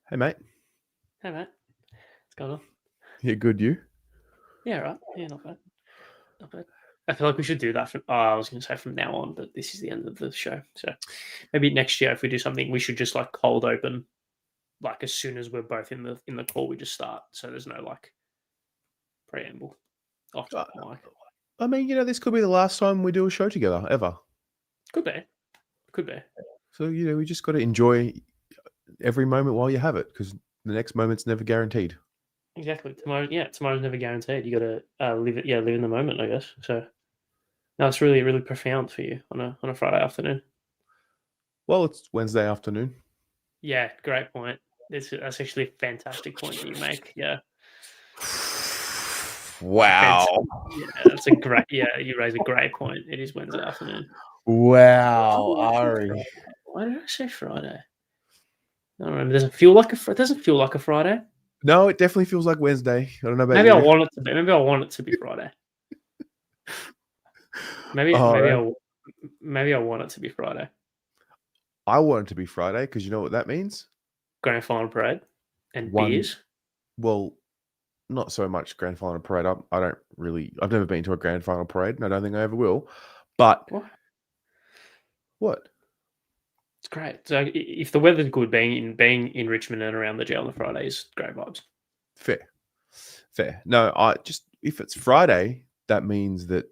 Hey, mate. Hey, mate. What's going on? Yeah, good, you? Yeah, right. Yeah, not bad. Not bad. I feel like we should do that I was going to say from now on, but this is the end of the show. So maybe next year, if we do something, we should just like cold open, like as soon as we're both in the call, we just start. So there's no like preamble. Off Uh, mic. I mean, this could be the last time we do a show together, ever. Could be. Could be. So, we just got to enjoy every moment while you have it, because the next moment's never guaranteed. Exactly. Tomorrow's never guaranteed. You got to live it. Yeah, live in the moment, I guess. So no, it's really, really profound for you on a Friday afternoon. Well, it's Wednesday afternoon. Yeah, great point. That's actually a fantastic point that you make. Yeah. Wow. Yeah, that's a great. Yeah, you raise a great point. It is Wednesday afternoon. Wow, Ari. Why did I say Friday? I don't remember. It doesn't feel like a Friday. No, it definitely feels like Wednesday. I don't know about Maybe you. I want it to be. Maybe I want it to be Friday. Maybe I want it to be Friday. I want it to be Friday, because you know what that means? Grand final parade and beers. Well, not so much grand final parade. I've never been to a grand final parade, and I don't think I ever will. But what? It's great. So if the weather's good, being in Richmond and around the jail on the Friday is great vibes. Fair. No, if it's Friday, that means that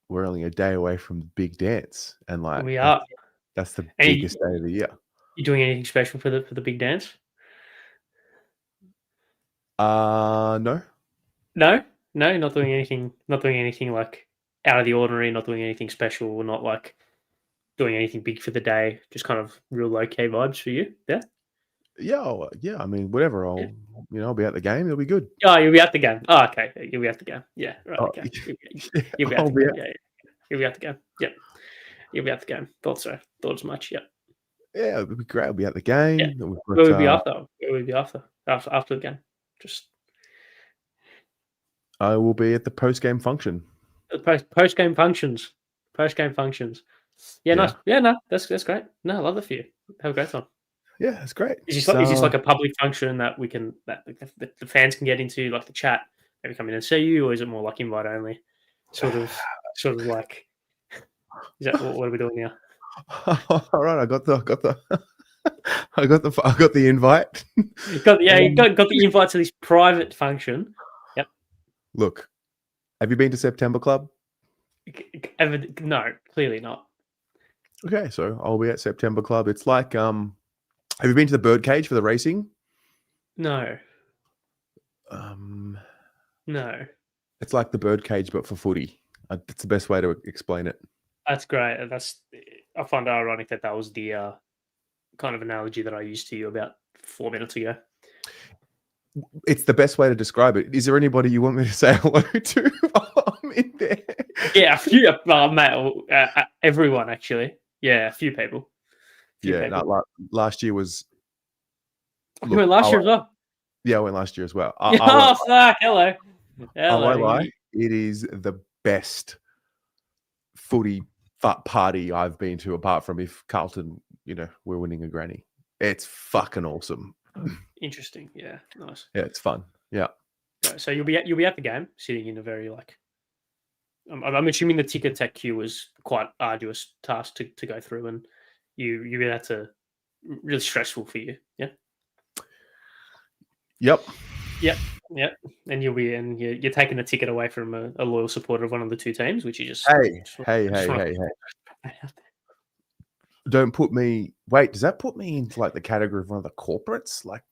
we're only a day away from the big dance, and We are. That's the biggest day of the year. You doing anything special for the big dance? No. No, not doing anything. Not doing anything like out of the ordinary. Not doing anything special. Not like doing anything big for the day. Just kind of real low key vibes for you. Yeah. Yeah. I mean, whatever. I'll be at the game. It'll be good. Oh, you'll be at the game. Oh, okay. You'll be at the game. Yeah. Right. Okay. You'll be at the game. Yeah. You'll be at the game. Yep. You'll be at the game. Thought so. Thought as much. Yep. Yeah, it'll be great. I'll be at the game. Yeah. Where would be after? Where would be after the game? Just. I will be at the post-game function. Post-game functions. Yeah, nice. Yeah, no, that's great. No, I love that for you. Have a great time. Yeah, that's great. Is this like a public function that the fans can get into, like the chat, maybe come in and see you, or is it more like invite only? Sort of like. Is that what are we doing now? All right, I got the invite. You got the invite to this private function. Yep. Look, have you been to September Club? No, clearly not. Okay, so I'll be at September Club. It's like, have you been to the birdcage for the racing? No. No. It's like the birdcage, but for footy. That's the best way to explain it. That's great. I find it ironic that was the kind of analogy that I used to you about 4 minutes ago. It's the best way to describe it. Is there anybody you want me to say hello to while I'm in there? Yeah, a few, mate. Everyone, actually. Yeah, a few people. Last year was. You went last year as well? Yeah, I went last year as well. Fuck. Hello. I won't lie. It is the best footy party I've been to, apart from if Carlton, we're winning a granny. It's fucking awesome. Interesting. Yeah, nice. Yeah, it's fun. Yeah. So you'll be at the game, sitting in a very I'm assuming the ticket tech queue was quite arduous task to go through, and you had to really stressful for you. Yeah. Yep. And you're taking a ticket away from a loyal supporter of one of the two teams, which you just hey. Don't put me. Wait, does that put me into like the category of one of the corporates? Like,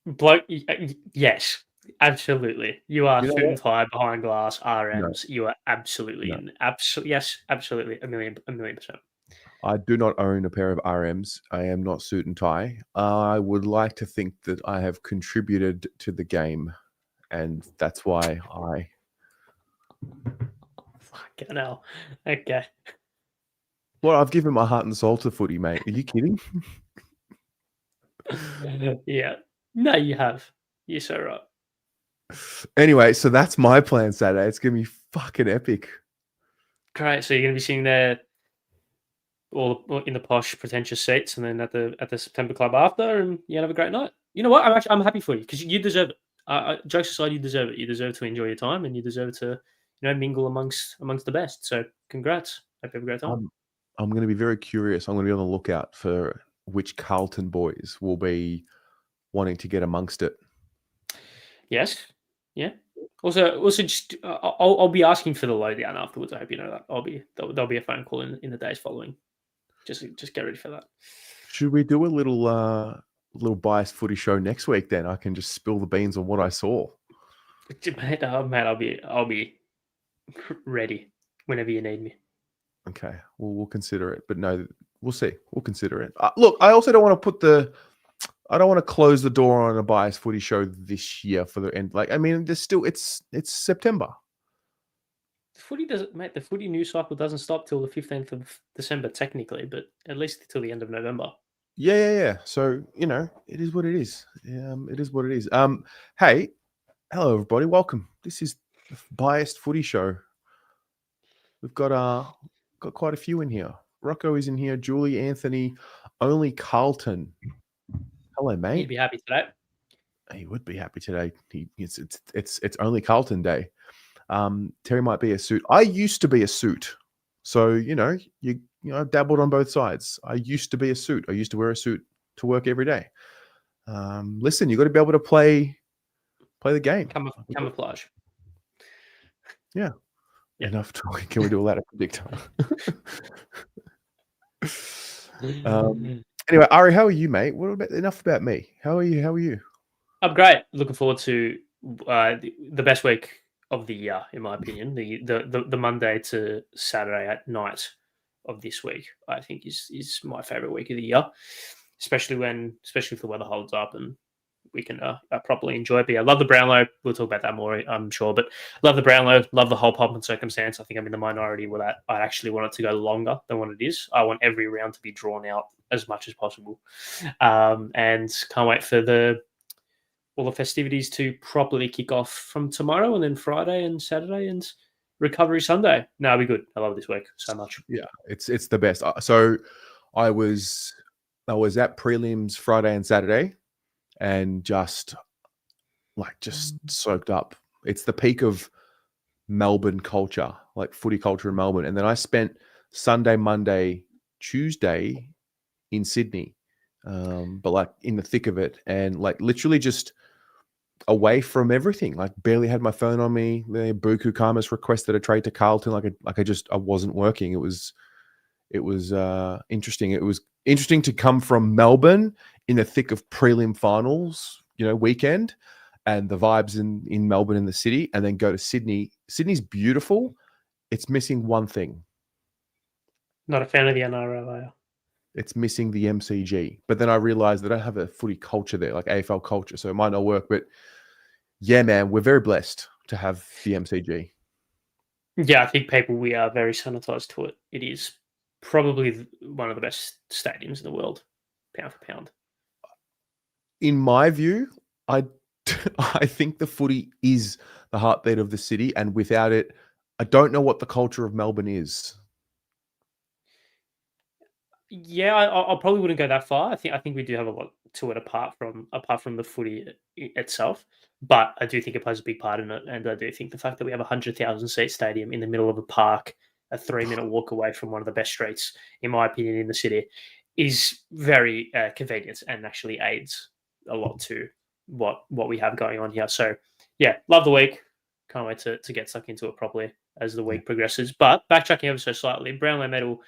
bloke? Yes, absolutely. You are suit and tie behind glass RMs. No. You are absolutely yes, absolutely a million %. I do not own a pair of RMs. I am not suit and tie. I would like to think that I have contributed to the game, and that's why I. Fucking hell. Okay. Well, I've given my heart and soul to footy, mate. Are you kidding? Yeah. No, you have. You're so right. Anyway, so that's my plan Saturday. It's going to be fucking epic. Great. So you're going to be sitting there all in the posh, pretentious seats, and then at the September Club after, and you have a great night. You know what? I'm happy for you because you deserve it. Jokes aside, you deserve it. You deserve to enjoy your time, and you deserve to mingle amongst the best. So congrats. Hope you have a great time. I'm going to be very curious. I'm going to be on the lookout for which Carlton boys will be wanting to get amongst it. Yes. Yeah. Also, just I'll be asking for the lowdown afterwards. I hope you know that. There'll be a phone call in the days following. Just get ready for that. Should we do a little biased footy show next week? Then I can just spill the beans on what I saw. Mate, I'll be ready whenever you need me. Okay, we'll consider it, but no, we'll see. We'll consider it. Look, I also don't want to I don't want to close the door on a biased footy show this year for the end. Like, I mean, there's still it's September. The footy news cycle doesn't stop till the 15th of December, technically, but at least till the end of November. Yeah. So, it is what it is. It is what it is. Hey, hello everybody. Welcome. This is the biased footy show. We've got quite a few in here. Rocco is in here, Julie, Anthony, only Carlton. Hello, mate. He'd be happy today. He would be happy today. It's only Carlton Day. Terry might be a suit. I used to be a suit, so I've dabbled on both sides. I used to be a suit. I used to wear a suit to work every day. Listen, you got to be able to play the game. Camouflage. Yeah. Enough talking. Can we do a ladder predictor? Anyway, Ari, how are you, mate? Enough about me? How are you? I'm great. Looking forward to the best week of the year, in my opinion. The Monday to Saturday at night of this week, I think is my favorite week of the year, especially if the weather holds up and we can properly enjoy it. But yeah, I love the Brownlow. We'll talk about that more, I'm sure. But love the Brownlow. Love the whole pomp and circumstance. I think I'm in the minority with that. I actually want it to go longer than what it is. I want every round to be drawn out as much as possible, and can't wait for all the festivities to properly kick off from tomorrow, and then Friday and Saturday and Recovery Sunday. No, it'll be good. I love this week so much. Yeah, it's the best. So I was at prelims Friday and Saturday, and just soaked up. It's the peak of Melbourne culture, like footy culture in Melbourne. And then I spent Sunday, Monday, Tuesday in Sydney, but like in the thick of it, and like literally just away from everything. Like barely had my phone on me. Buku Khamis requested a trade to Carlton. I wasn't working. It was interesting. It was interesting to come from Melbourne in the thick of prelim finals, weekend, and the vibes in Melbourne in the city, and then go to Sydney. Sydney's beautiful. It's missing one thing. Not a fan of the NRL, are you? It's missing the MCG. But then I realized that I don't have a footy culture there, like AFL culture, so it might not work. But yeah, man, we're very blessed to have the MCG. Yeah, I think we are very sanitized to it. It is probably one of the best stadiums in the world, pound for pound. In my view, I think the footy is the heartbeat of the city, and without it, I don't know what the culture of Melbourne is. Yeah, I probably wouldn't go that far. I think we do have a lot to it apart from the footy itself, but I do think it plays a big part in it, and I do think the fact that we have a 100,000 seat stadium in the middle of a park, a 3-minute walk away from one of the best streets, in my opinion, in the city, is very convenient and actually aids a lot to what we have going on here. So yeah, love the week. Can't wait to get stuck into it properly as the week progresses. But backtracking ever so slightly, Brownlow Medal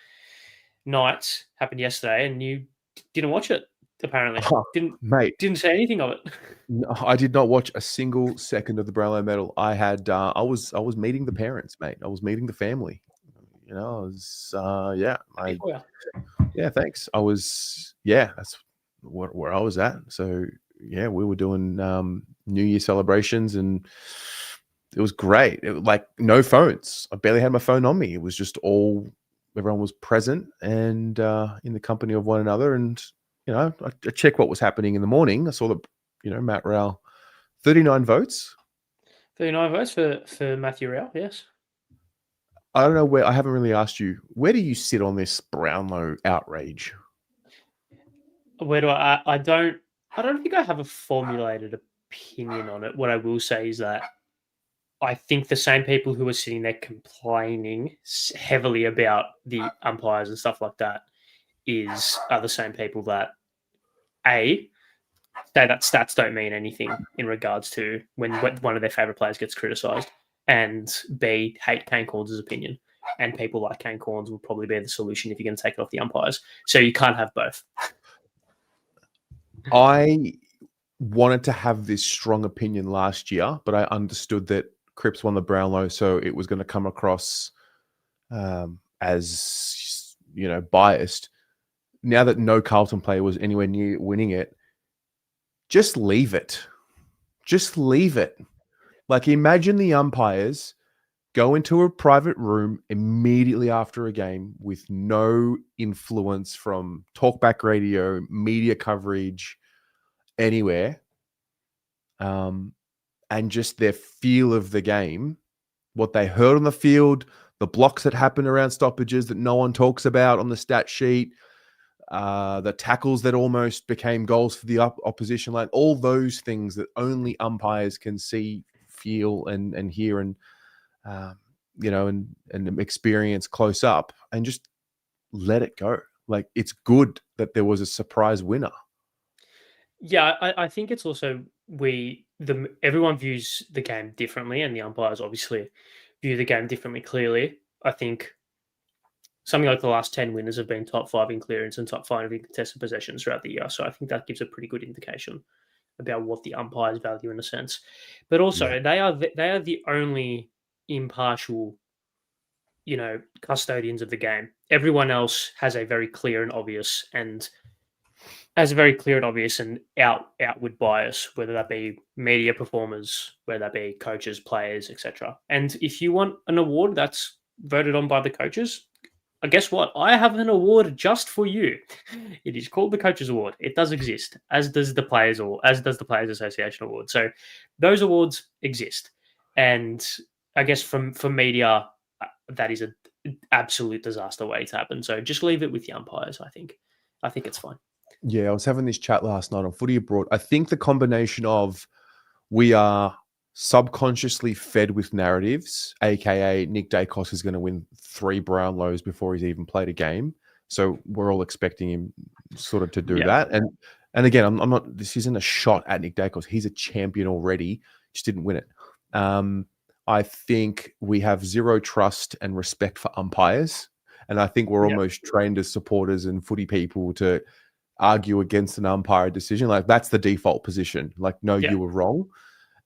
night happened yesterday, and you didn't watch it. Apparently, didn't say anything of it. No, I did not watch a single second of the Brownlow Medal. I had I was meeting the parents, mate. I was meeting the family. I was yeah. Thanks. I was that's where I was at. So yeah, we were doing New Year celebrations, and it was great. It was like no phones. I barely had my phone on me. It was just everyone was present and in the company of one another. And I checked what was happening in the morning. I saw that Matt Rowell, 39 votes. 39 votes for Matthew Rowell. Yes. I don't know where. I haven't really asked you. Where do you sit on this Brownlow outrage? Where do I don't think I have a formulated opinion on it. What I will say is that I think the same people who are sitting there complaining heavily about the umpires and stuff like that are the same people that say that stats don't mean anything in regards to when one of their favourite players gets criticised, and B, hate Kane Corns' opinion. And people like Kane Corns will probably be the solution if you're going to take it off the umpires. So you can't have both. I wanted to have this strong opinion last year, but I understood that Cripps won the Brownlow, so it was going to come across as, biased. Now that no Carlton player was anywhere near winning it, just leave it. Just leave it. Like, imagine the umpires go into a private room immediately after a game with no influence from talkback radio, media coverage, anywhere, and just their feel of the game, what they heard on the field, the blocks that happened around stoppages that no one talks about on the stat sheet, the tackles that almost became goals for the opposition, like all those things that only umpires can see, feel, and hear, and and experience close up, and just let it go. Like, it's good that there was a surprise winner. Yeah, I think it's also everyone views the game differently, and the umpires obviously view the game differently. Clearly, I think something like the last 10 winners have been top 5 in clearance and top 5 in contested possessions throughout the year. So I think that gives a pretty good indication about what the umpires value in a sense. But also, they are the only impartial, custodians of the game. Everyone else has a very clear and obvious and outward bias, whether that be media performers, whether that be coaches, players, etc. And if you want an award that's voted on by the coaches, guess what? I have an award just for you. It is called the Coaches Award. It does exist, as does the Players Association Award. So those awards exist, and I guess for media, that is an absolute disaster waiting to happen. So just leave it with the umpires. I think it's fine. Yeah, I was having this chat last night on Footy Abroad. I think the combination of we are subconsciously fed with narratives, aka Nick Dacos is going to win 3 Brownlows before he's even played a game. So we're all expecting him sort of to do that. And again, I'm not, this isn't a shot at Nick Dacos. He's a champion already, just didn't win it. I think we have zero trust and respect for umpires. And I think we're almost trained as supporters and footy people to argue against an umpire decision. Like, that's the default position. Like, no, you were wrong.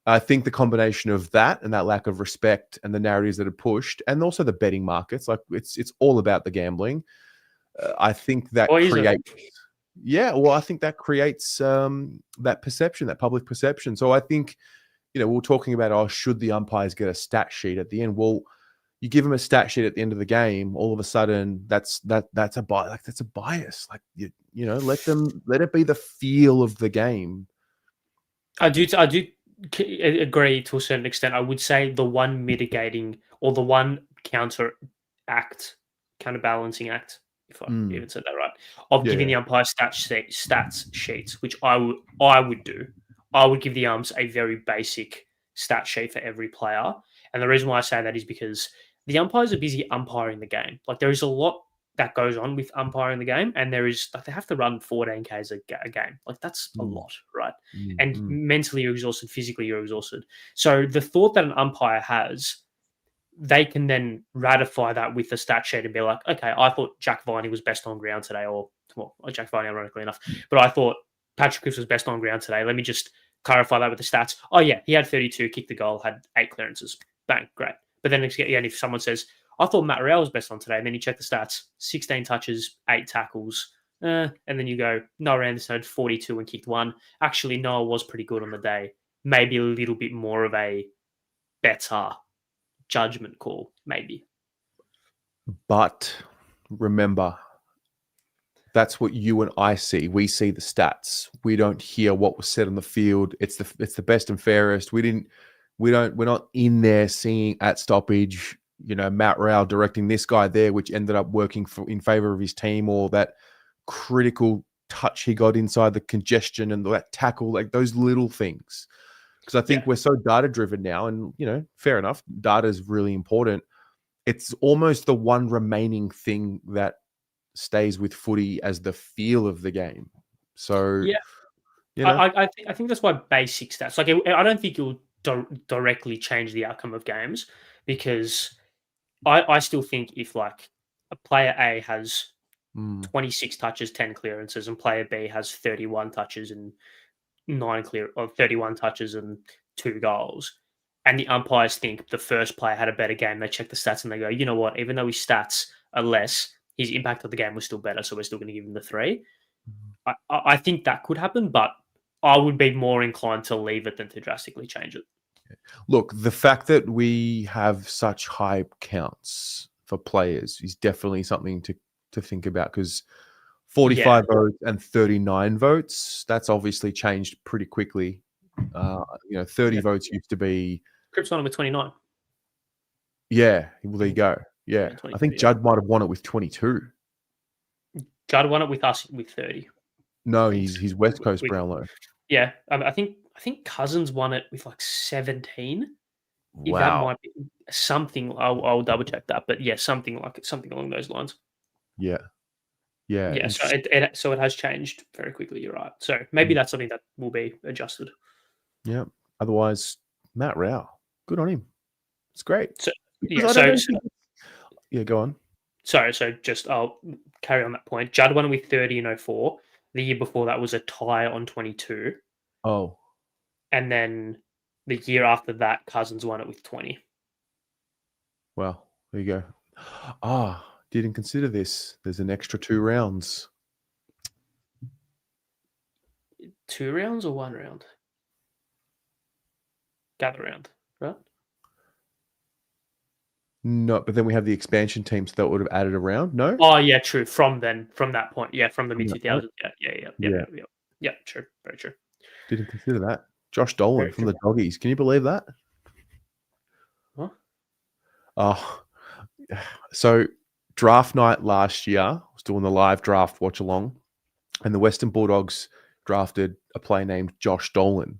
I think the combination of that and that lack of respect and the narratives that are pushed, and also the betting markets, like it's all about the gambling. I think that creates, I think that creates that perception, that public perception. So I think, we're talking about, should the umpires get a stat sheet at the end? Well, you give them a stat sheet at the end of the game, all of a sudden that's a bias. Like, that's a bias. Like, let it be the feel of the game. I do agree to a certain extent. I would say the one mitigating or the one counterbalancing act, if I even said that right, of giving the umpire stats sheets, which I would do. I would give the umps a very basic stat sheet for every player. And the reason why I say that is because the umpires are busy umpiring the game. Like, there is a lot that goes on with umpiring the game, and there is, like, they have to run 14 Ks a game. Like, that's a lot, right? And mentally you're exhausted, physically you're exhausted. So the thought that an umpire has, they can then ratify that with the stat sheet and be like, okay, I thought Jack Viney was best on ground today, or Jack Viney, ironically enough, but I thought Patrick Cripps was best on ground today. Let me just clarify that with the stats. Oh yeah, he had 32, kicked the goal, had 8 clearances. Bang, great. But then if someone says, I thought Matt Real was best on today, and then you check the stats, 16 touches, 8 tackles, and then you go, Noah Anderson had 42 and kicked 1. Actually, Noah was pretty good on the day. Maybe a little bit more of a better judgment call, maybe. But remember, that's what you and I see. We see the stats. We don't hear what was said on the field. It's the best and fairest. We're not in there seeing at stoppage, Matt Rowell directing this guy there, which ended up working in favor of his team, or that critical touch he got inside the congestion and that tackle, like those little things. Because I think we're so data driven now, and fair enough, data is really important. It's almost the one remaining thing that stays with footy as the feel of the game. So I think that's why basic stats. Like I don't think it'll directly change the outcome of games, because I still think if like a player A has 26 touches, 10 clearances, and player B has 31 touches and 31 touches and 2 goals, and the umpires think the first player had a better game, they check the stats and they go, you know what, even though his stats are less, his impact of the game was still better, so we're still going to give him the 3. I think that could happen, but I would be more inclined to leave it than to drastically change it. Look, the fact that we have such high counts for players is definitely something to think about, because 45 votes and 39 votes, that's obviously changed pretty quickly. 30 votes used to be... Cripps won it with 29. Yeah, well, there you go. Yeah, I think Judd might have won it with 22. Judd won it with us with 30. No, he's West Coast Brownlow. Yeah, I think Cousins won it with like 17. Wow. If that might be something, I'll double check that. But yeah, something along those lines. Yeah. So it has changed very quickly. You're right. So maybe that's something that will be adjusted. Yeah. Otherwise, Matt Rowell, good on him. It's great. So go on. Sorry. So just I'll carry on that point. Judd won it with 30 in 04. The year before that was a tie on 22. Oh. And then the year after that, Cousins won it with 20. Well, there you go. Didn't consider this. There's an extra 2 rounds. 2 rounds or 1 round? Gather round, right? No, but then we have the expansion teams that would have added a round. No. Oh yeah, true. From that point, from the mid 2000s. Yeah. True, very true. Didn't consider that. Josh Dolan from the Doggies. Can you believe that? What? Oh, so draft night last year, I was doing the live draft watch along, and the Western Bulldogs drafted a player named Josh Dolan,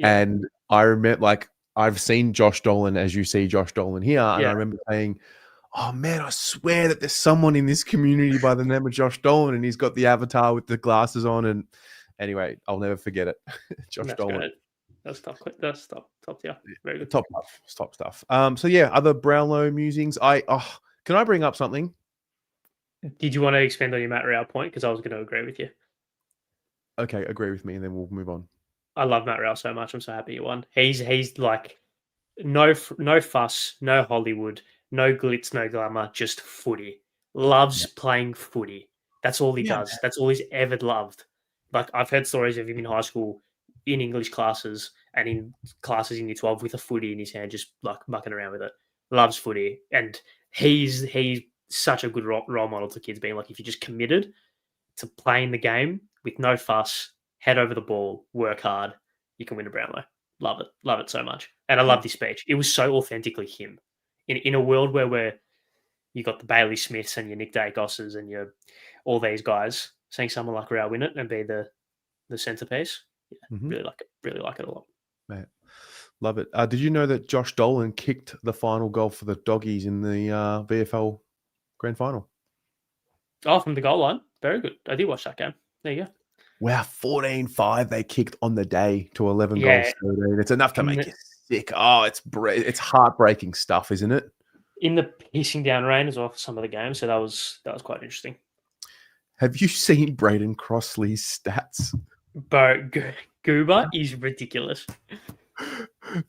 and I remember, I've seen Josh Dolan as you see Josh Dolan here, and I remember saying, oh man, I swear that there's someone in this community by the name of Josh Dolan, and he's got the avatar with the glasses on. And anyway, I'll never forget it. Josh Dolan. Great. That's top. That's top tier. Very good. Top stuff. So yeah, other Brownlow musings. Can I bring up something? Did you want to expand on your Matt Rowell point? Because I was going to agree with you. Okay, agree with me, and then we'll move on. I love Matt Rowell so much. I'm so happy he won. He's like no fuss, no Hollywood, no glitz, no glamour, just footy. Loves playing footy. That's all he does. That's all he's ever loved. Like, I've heard stories of him in high school, in English classes, and in classes in year 12 with a footy in his hand, just like mucking around with it. Loves footy. And he's such a good role model to kids, being like, if you're just committed to playing the game with no fuss, head over the ball, work hard, you can win a Brownlow. Love it so much. And I love this speech. It was so authentically him. In a world where you got the Bailey Smiths and your Nick Dacos's and your all these guys, seeing someone like Rowell win it and be the centerpiece, really like it. Really like it a lot. Mate, love it. Did you know that Josh Dolan kicked the final goal for the Doggies in the VFL Grand Final? Oh, from the goal line. Very good. I did watch that game. There you go. Wow, 14-5 they kicked on the day to 11 goals. 13. It's enough to make you sick. Oh, it's heartbreaking stuff, isn't it? In the pissing down rain as well for some of the games, so that was quite interesting. Have you seen Braden Crossley's stats? Bro, Goober is ridiculous.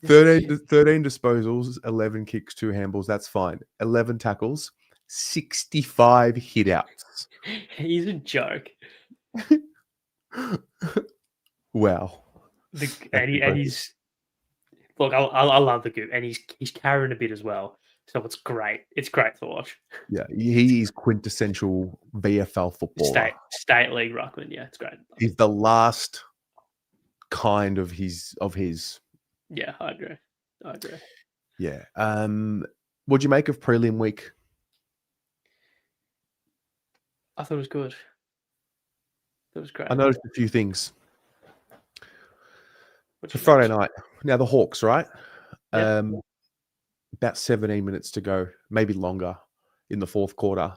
13 disposals, 11 kicks, 2 handballs. That's fine. 11 tackles, 65 hit-outs. He's a joke. Wow. And he's look, I love the Goop, and he's carrying a bit as well. So it's great. It's great to watch. Yeah, he is quintessential VFL footballer. State league ruckman. Yeah, it's great. He's the last kind of his. Yeah, I agree. Yeah. What'd you make of prelim week? I thought it was good. That was great. I noticed a few things. What'd So you Friday notice? night. Now the Hawks, right? Yeah. About 17 minutes to go, maybe longer in the fourth quarter.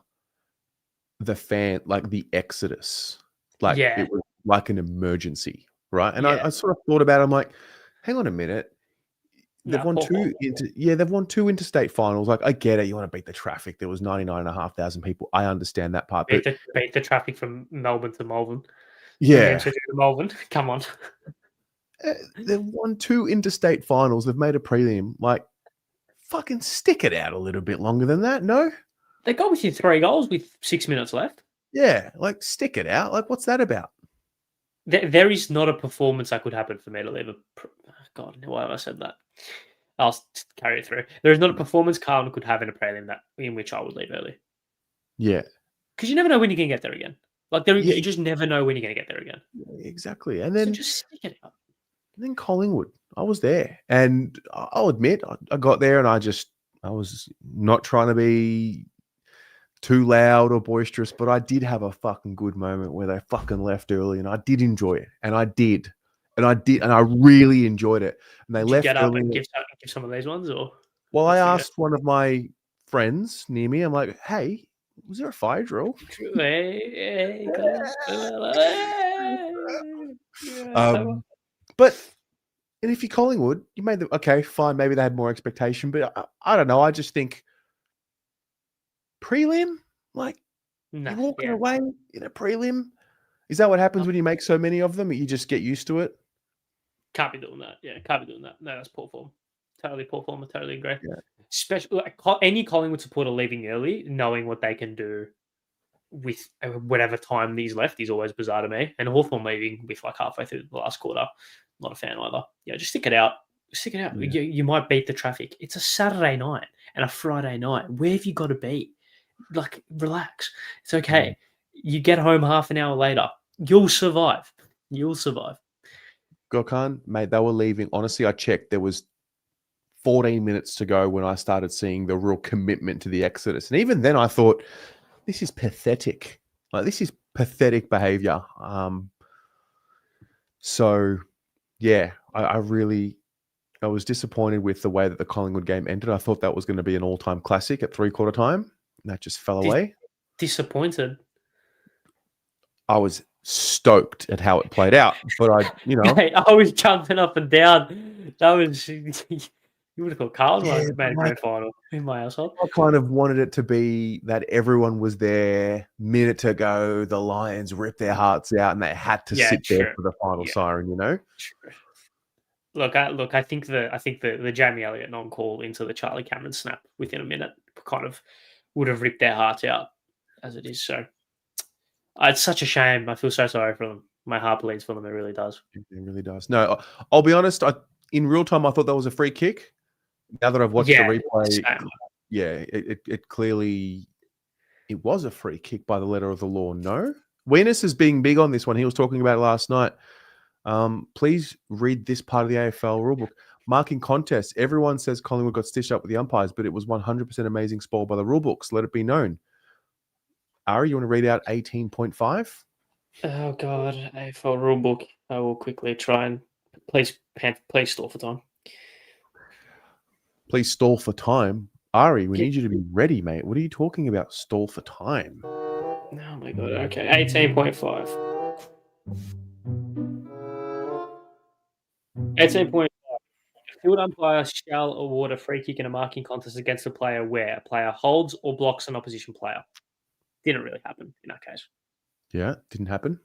The exodus, like Yeah. it was like an emergency, right? And Yeah. I sort of thought about it. I'm like, hang on a minute. They've No, won poor Hawks. they've won 2 interstate finals. Like, I get it. You want to beat the traffic. There was 99,500 people. I understand that part. But Beat the traffic from Melbourne to Malvern. From yeah, MCG to Malvern. Come on. they've won 2 interstate finals. They've made a prelim. Like, fucking stick it out a little bit longer than that. No? They got within 3 goals with 6 minutes left. Yeah, like stick it out. Like, what's that about? There is not a performance that could happen for me to leave a. God, why have I said that? I'll carry it through. There is not a performance Carlton could have in a prelim in which I would leave early. Yeah. Because you never know when you're going to get there again. Yeah. You just never know when you're going to get there again. Exactly. And So then just stick it out. And then Collingwood, I was there, and I'll admit, I got there, and I was not trying to be too loud or boisterous, but I did have a fucking good moment where they fucking left early, and I did enjoy it, and I really enjoyed it. And they Did you left get up early. and give some of these ones, or? Well, I asked one of my friends near me, I'm like, "Hey, was there a fire drill?" But and if you're Collingwood, you made them okay, fine. Maybe they had more expectation, but I don't know. I just think prelim, like you're walking away in a prelim. Is that what happens when you make so many of them? You just get used to it. Can't be doing that. Yeah, can't be doing that. No, that's poor form. Totally poor form. I totally agree. Yeah. Especially any Collingwood supporter leaving early, knowing what they can do with whatever time these left is always bizarre to me. And Hawthorn leaving with like halfway through the last quarter, not a fan either. Yeah, just stick it out. Stick it out. Yeah. You might beat the traffic. It's a Saturday night and a Friday night. Where have you got to be? Like, relax. It's okay. You get home half an hour later. You'll survive. You'll survive. Gokhan, mate, they were leaving. Honestly, I checked. There was 14 minutes to go when I started seeing the real commitment to the exodus. And even then I thought, this is pathetic. Like, this is pathetic behavior. So, yeah, I was disappointed with the way that the Collingwood game ended. I thought that was going to be an all-time classic at three-quarter time. And that just fell away. Disappointed. I was stoked at how it played out, but I was jumping up and down. That was you would have thought Carlton made a grand final in my household. I kind of wanted it to be that everyone was there. Minute to go, the Lions ripped their hearts out, and they had to sit there for the final siren. True. Look, I think the Jamie Elliott non-call into the Charlie Cameron snap within a minute kind of would have ripped their hearts out as it is. So it's such a shame. I feel so sorry for them. My heart bleeds for them. It really does. It really does. No, I'll be honest. In real time, I thought that was a free kick. Now that I've watched the replay, it clearly it was a free kick by the letter of the law. No, Weenus is being big on this one. He was talking about it last night. Please read this part of the AFL rulebook. Marking contests. Everyone says Collingwood got stitched up with the umpires, but it was 100% amazing spoil by the rulebooks. Let it be known. Ari, you want to read out 18.5? Oh God, AFL rulebook. I will quickly try and please stall for time. Please stall for time. Ari, we need you to be ready, mate. What are you talking about? Stall for time. Oh my God. Okay, 18.5. 18.5. Field umpire shall award a free kick in a marking contest against a player where a player holds or blocks an opposition player. Didn't really happen in that case. Yeah, didn't happen.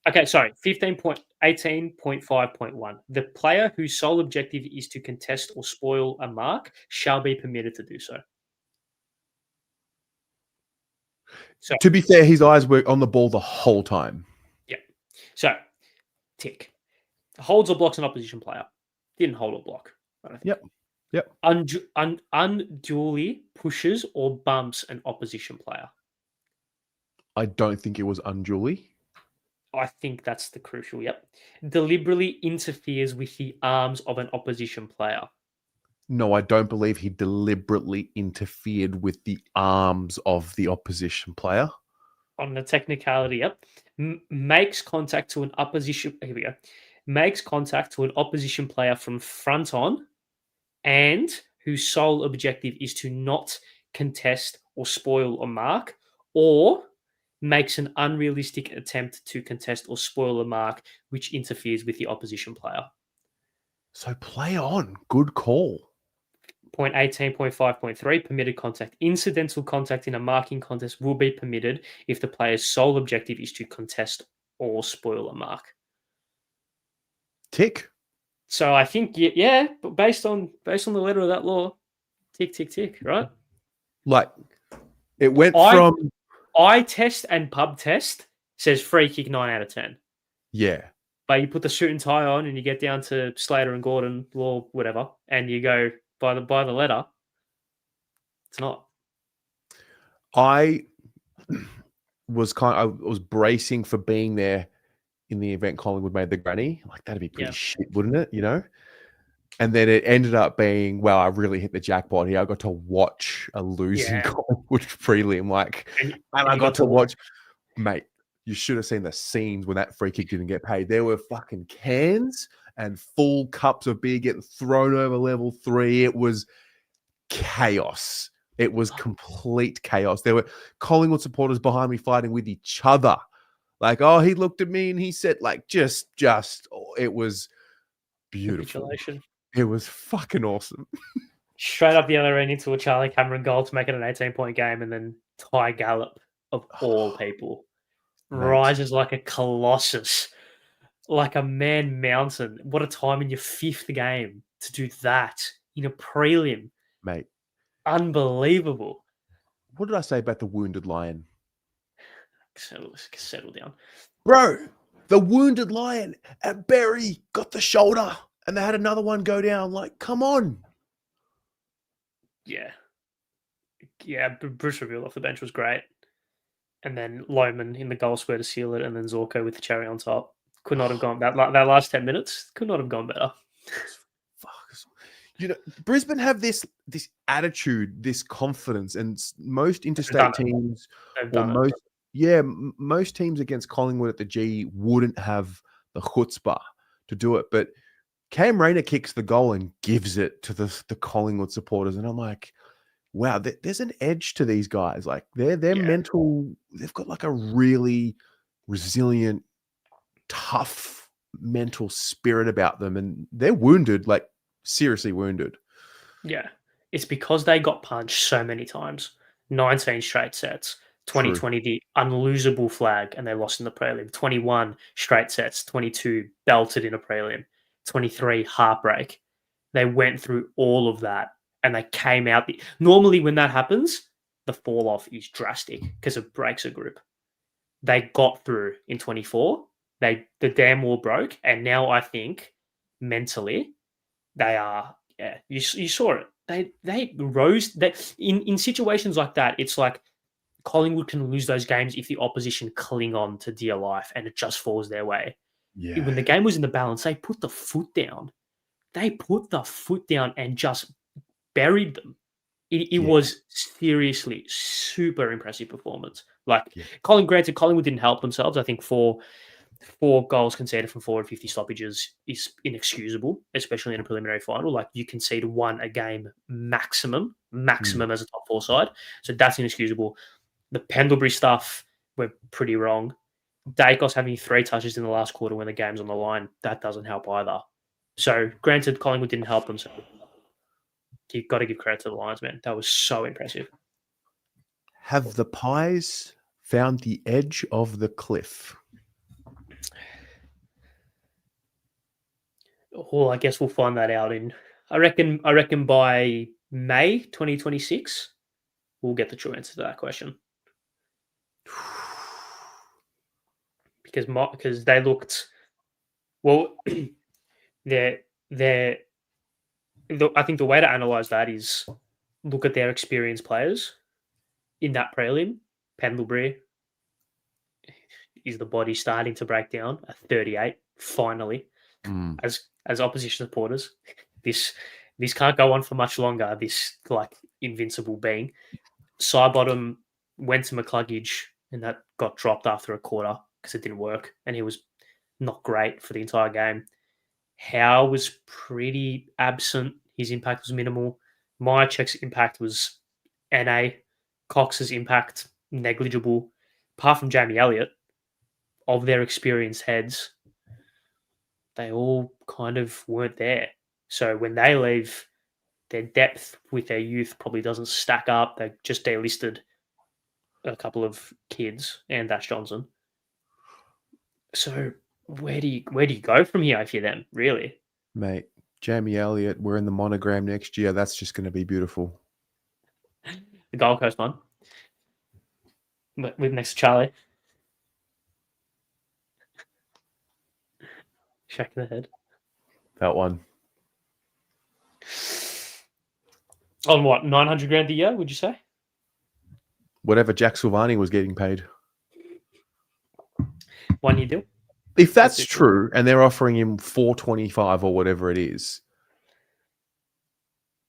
Okay, sorry. 18.5.1. The player whose sole objective is to contest or spoil a mark shall be permitted to do so. So, to be fair, his eyes were on the ball the whole time. Yeah. So, tick. Holds or blocks an opposition player. Didn't hold or block. I don't think. Yep. Unduly pushes or bumps an opposition player. I don't think it was unduly. I think that's the crucial. Yep. Deliberately interferes with the arms of an opposition player. No, I don't believe he deliberately interfered with the arms of the opposition player. On the technicality, yep. Makes contact to an opposition. Here we go. Makes contact to an opposition player from front on, and whose sole objective is to not contest or spoil a mark, or makes an unrealistic attempt to contest or spoil a mark which interferes with the opposition player. So play on. Good call. Point 18.5.3, permitted contact. Incidental contact in a marking contest will be permitted if the player's sole objective is to contest or spoil a mark. Tick. So I think, yeah, but based on the letter of that law, tick, tick, tick, right? Like, it went from... Eye test and pub test says free kick 9 out of 10. Yeah. But you put the suit and tie on and you get down to Slater and Gordon, law, whatever, and you go by the letter, it's not. I was bracing for being there in the event Collingwood made the granny. Like, that'd be pretty shit, wouldn't it? You know? And then it ended up being, well, I really hit the jackpot here. I got to watch a losing Collingwood prelim. Like, and I got to watch, mate, you should have seen the scenes when that free kick didn't get paid. There were fucking cans and full cups of beer getting thrown over level 3. It was chaos. It was complete chaos. There were Collingwood supporters behind me fighting with each other. Like, oh, he looked at me and he said, like, just, it was beautiful. It was fucking awesome. Straight up the other end into a Charlie Cameron goal to make it an 18-point game, and then Ty Gallop, of all people, rises like a colossus, like a man mountain. What a time in your 5th game to do that in a prelim. Mate. Unbelievable. What did I say about the wounded lion? Settle down. Bro, the wounded lion at Berry got the shoulder and they had another one go down. Like, come on. Yeah. Yeah, Bruce Reveal off the bench was great. And then Lohman in the goal square to seal it, and then Zorko with the cherry on top. Could not have gone that last 10 minutes. Could not have gone better. Fuck. You know, Brisbane have this attitude, this confidence, and most interstate teams, most teams against Collingwood at the G wouldn't have the chutzpah to do it. But Cam Rayner kicks the goal and gives it to the Collingwood supporters, and I'm like, wow, there's an edge to these guys. Like, they're mental. They've got like a really resilient, tough mental spirit about them, and they're wounded, like seriously wounded. Yeah, it's because they got punched so many times. 19 straight sets. 2020, the unlosable flag, and they lost in the prelim. 21 straight sets. 22 belted in a prelim. 23 heartbreak. They went through all of that, and they came out. Normally, when that happens, the fall off is drastic because it breaks a group. They got through in 24. The damn wall broke, and now I think mentally they are. Yeah, you saw it. They rose. In situations like that, it's like Collingwood can lose those games if the opposition cling on to dear life and it just falls their way. Yeah. When the game was in the balance, they put the foot down. They put the foot down and just buried them. It was seriously super impressive performance. Like, Collingwood didn't help themselves. I think four goals conceded from 450 stoppages is inexcusable, especially in a preliminary final. Like, you concede 1 a game maximum as a top 4 side. So that's inexcusable. The Pendlebury stuff, we're pretty wrong. Dacos having 3 touches in the last quarter when the game's on the line, that doesn't help either. So, granted, Collingwood didn't help themselves. You've got to give credit to the Lions, man. That was so impressive. Have the Pies found the edge of the cliff? Well, I guess we'll find that out I reckon by May 2026, we'll get the true answer to that question. Because they looked, well, I think the way to analyze that is look at their experienced players in that prelim. Pendlebury, is the body starting to break down at 38? Finally, as opposition supporters, this this can't go on for much longer. This like invincible being. Sidebottom went to McCluggage, and that got dropped after a quarter because it didn't work, and he was not great for the entire game. Howe was pretty absent. His impact was minimal. Myercheck's impact was NA. Cox's impact negligible. Apart from Jamie Elliott, of their experienced heads, they all kind of weren't there. So when they leave, their depth with their youth probably doesn't stack up. They just delisted a couple of kids and Dash Johnson. So where do you go from here if you're them, really? Mate, Jamie Elliott, we're in the monogram next year. That's just going to be beautiful. The Gold Coast one. With next to Charlie. Shaking the head. That one. On what, 900 grand a year, would you say? Whatever Jack Silvani was getting paid. 1 year deal? If that's true, and they're offering him 425 or whatever it is,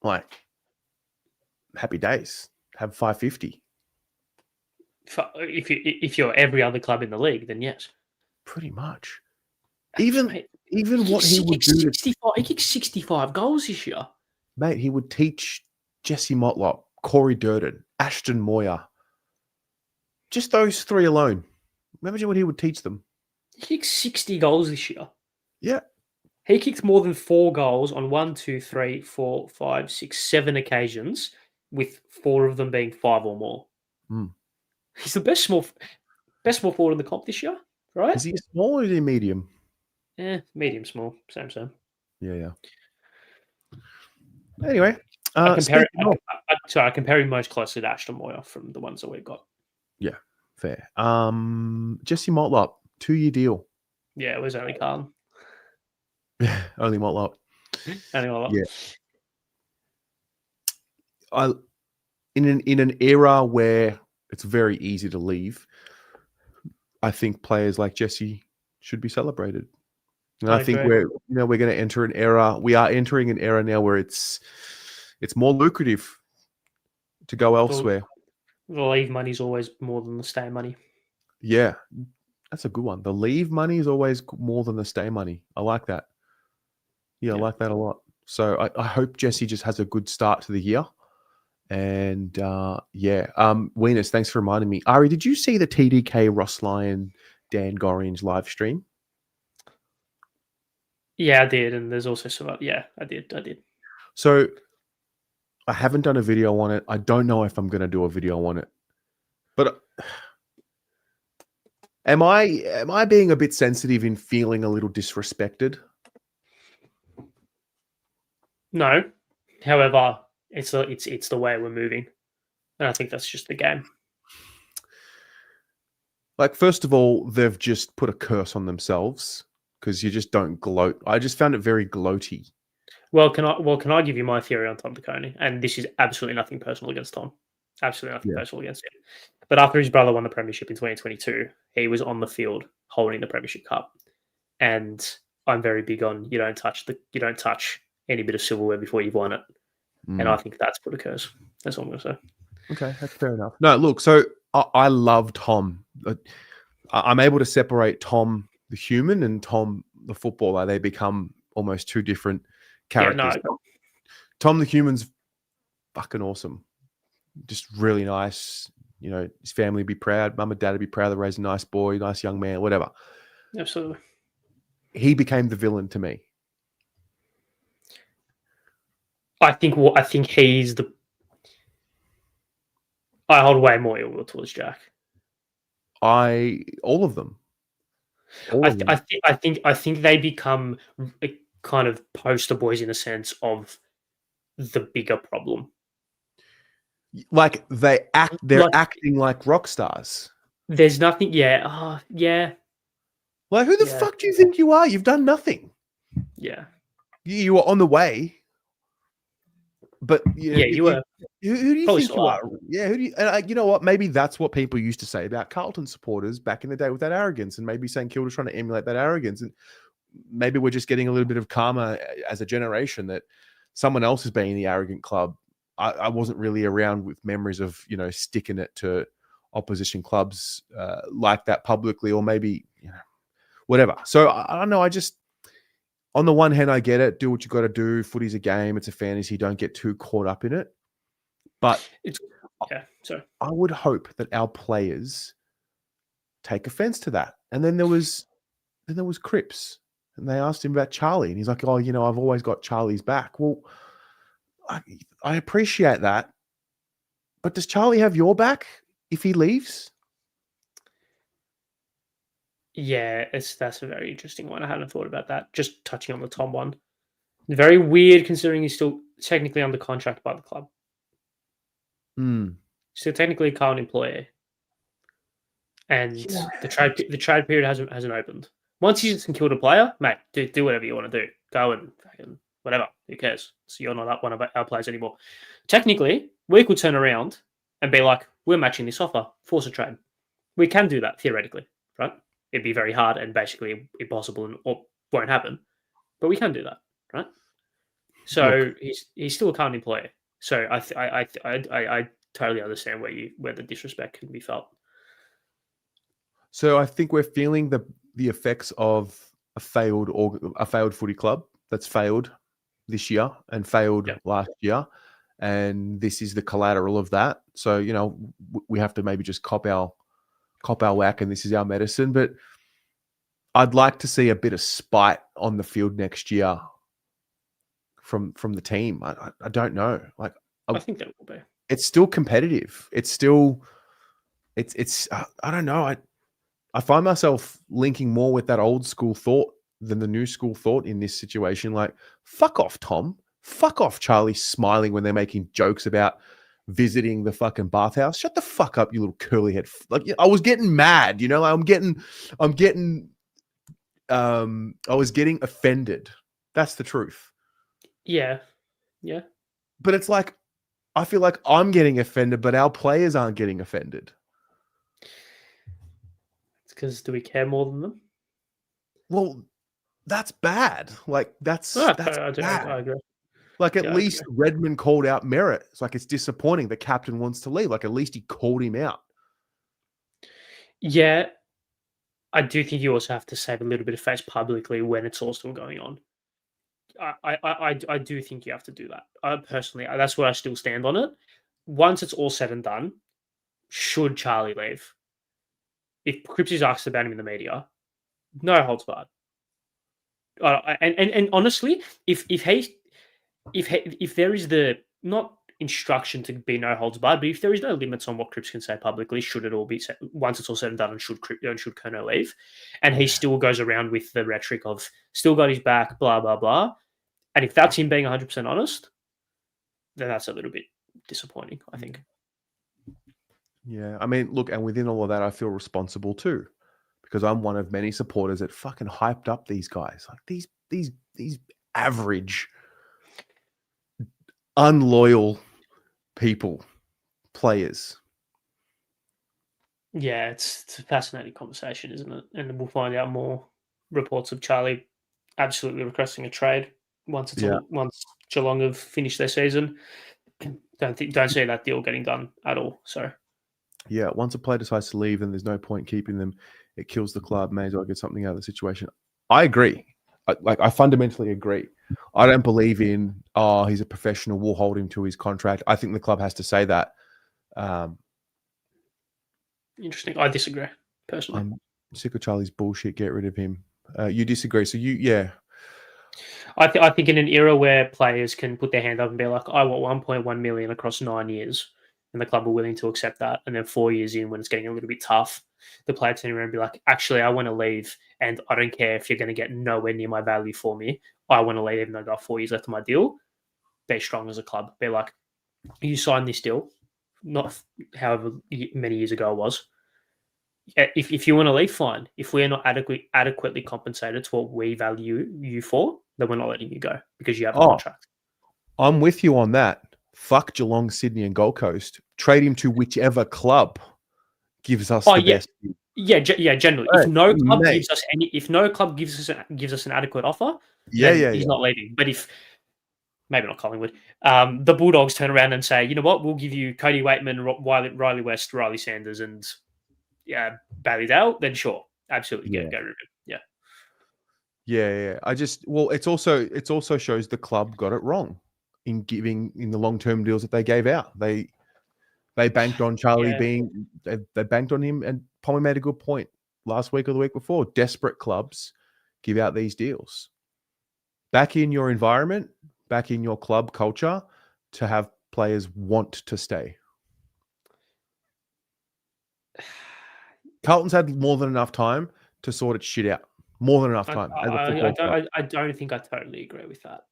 like, happy days. Have 550. If you're every other club in the league, then yes. Pretty much. Even what he would do. 65, he kicked 65 goals this year. Mate, he would teach Jesse Motlop, Corey Durden, Ashton Moyer. Just those three alone. Imagine what he would teach them. He kicked 60 goals this year. Yeah. He kicked more than 4 goals on 1, 2, 3, 4, 5, 6, 7 occasions, with 4 of them being 5 or more. Mm. He's the best small forward in the comp this year, right? Is he small or is he medium? Yeah, medium, small, same. Yeah. Anyway, I compare him most closely to Ashton Moyer from the ones that we've got. Yeah, fair. Jesse Motlop, 2-year deal. Yeah, it was only Carlton. Only Motlop. Only Motlop. Yeah. In an era where it's very easy to leave, I think players like Jesse should be celebrated. And I think we're going to enter an era. We are entering an era now where it's more lucrative to go elsewhere. The leave money is always more than the stay money. Yeah, that's a good one. The leave money is always more than the stay money. I like that. Yeah, I like that a lot. So I hope Jesse just has a good start to the year. And Weenus, thanks for reminding me. Ari, did you see the TDK Ross Lyon, Dan Gorringe live stream? Yeah, I did. And there's also some, I did. So I haven't done a video on it. I don't know if I'm going to do a video on it. But am I being a bit sensitive in feeling a little disrespected? No. However, it's the way we're moving. And I think that's just the game. Like, first of all, they've just put a curse on themselves because you just don't gloat. I just found it very gloaty. Well, can I give you my theory on Tom DeConey? And this is absolutely nothing personal against Tom. Absolutely nothing personal against him. But after his brother won the premiership in 2022, he was on the field holding the premiership cup. And I'm very big on you don't touch any bit of silverware before you've won it. And I think that's put a curse. That's all I'm going to say. Okay, that's fair enough. No, look, so I love Tom. I'm able to separate Tom the human and Tom the footballer. They become almost two different characters. Yeah, no. Tom the human's fucking awesome. Just really nice. You know, his family would be proud. Mum and dad would be proud to raise a nice boy, nice young man, whatever. Absolutely. He became the villain to me. I think he's the. I hold way more ill will towards Jack. All of them. I think they become a kind of poster boys in a sense of the bigger problem. Like they're acting like rock stars. There's nothing. Yeah. Like, who the fuck do you think you are? You've done nothing. Yeah. You were on the way. But you were. Who do you think you are? Yeah, who do you? And you know what? Maybe that's what people used to say about Carlton supporters back in the day with that arrogance, and maybe St Kilda's trying to emulate that arrogance. And maybe we're just getting a little bit of karma as a generation that someone else has been in the arrogant club. I wasn't really around with memories of, sticking it to opposition clubs like that publicly, or maybe, whatever. So I don't know. I just, on the one hand, I get it. Do what you got to do. Footy's a game. It's a fantasy. Don't get too caught up in it. But I would hope that our players take offense to that. And then there was Cripps, and they asked him about Charlie, and he's like, "Oh, I've always got Charlie's back." Well, I appreciate that, but does Charlie have your back if he leaves? Yeah, that's a very interesting one. I hadn't thought about that. Just touching on the Tom one, very weird considering he's still technically under contract by the club. Still technically a current employee, and the trade period hasn't opened. Once he's killed a player, mate, do whatever you want to do. Go and fucking whatever. Who cares? So you're not one of our players anymore. Technically, we could turn around and be like, we're matching this offer, force a trade. We can do that theoretically, right? It'd be very hard and basically impossible or won't happen, but we can do that, right? So he's still a current employee. So I totally understand where the disrespect can be felt. So I think we're feeling the effects of a failed footy club that's failed this year and failed last year, and this is the collateral of that. So we have to maybe just cop our whack, and this is our medicine. But I'd like to see a bit of spite on the field next year from the team. I don't know. Like I think that will be. It's still competitive. It's still it's I don't know. I find myself linking more with that old school thought than the new school thought in this situation. Like, fuck off, Tom. Fuck off, Charlie, smiling when they're making jokes about visiting the fucking bathhouse. Shut the fuck up, you little curly head. Like, I was getting mad, I was getting offended. That's the truth. Yeah. But it's like, I feel like I'm getting offended, but our players aren't getting offended. Because do we care more than them? Well, that's bad. Like that's bad. I agree. Like at least Redmond called out Merritt. It's like, it's disappointing the captain wants to leave. Like at least he called him out. Yeah, I do think you also have to save a little bit of face publicly when it's all still going on. I do think you have to do that. Personally, that's where I still stand on it. Once it's all said and done, should Charlie leave? If Cripps is asked about him in the media, no holds barred. And honestly, if there is the not instruction to be no holds barred, but if there is no limits on what Cripps can say publicly, should it all be said, once it's all said and done, and should Kerno leave, and he still goes around with the rhetoric of still got his back, blah blah blah, and if that's him being 100% honest, then that's a little bit disappointing, I think. Yeah, I mean, look, and within all of that, I feel responsible too, because I'm one of many supporters that fucking hyped up these guys, like these average, unloyal players. Yeah, it's a fascinating conversation, isn't it? And we'll find out more reports of Charlie absolutely requesting a trade once Geelong have finished their season. Don't see that deal getting done at all. So. Yeah, once a player decides to leave, then there's no point keeping them. It kills the club. May as well get something out of the situation. I agree. I fundamentally agree. I don't believe in, he's a professional, we'll hold him to his contract. I think the club has to say that. Interesting. I disagree, personally. I'm sick of Charlie's bullshit. Get rid of him. You disagree. So I think in an era where players can put their hand up and be like, I want 1.1 million across 9 years, and the club are willing to accept that. And then 4 years in, when it's getting a little bit tough, the player turn around and be like, actually, I want to leave, and I don't care if you're going to get nowhere near my value for me. I want to leave even though I've got 4 years left of my deal. Be strong as a club. Be like, you signed this deal, not however many years ago it was. If you want to leave, fine. If we're not adequately compensated to what we value you for, then we're not letting you go because you have a contract. I'm with you on that. Fuck Geelong, Sydney, and Gold Coast. Trade him to whichever club gives us the best. Yeah, generally, if no club gives us an adequate offer, he's not leaving. But maybe not Collingwood, the Bulldogs turn around and say, you know what, we'll give you Cody Waitman, Riley West, Riley Sanders, and Bailey Dale, then sure, absolutely, go Ruben. Yeah. It also shows the club got it wrong in the long-term deals that they gave out. They banked on Charlie being they banked on him, and Pommy made a good point last week or the week before. Desperate clubs give out these deals. Back in your environment, back in your club culture, to have players want to stay. Carlton's had more than enough time to sort its shit out. More than enough time. I don't think I totally agree with that.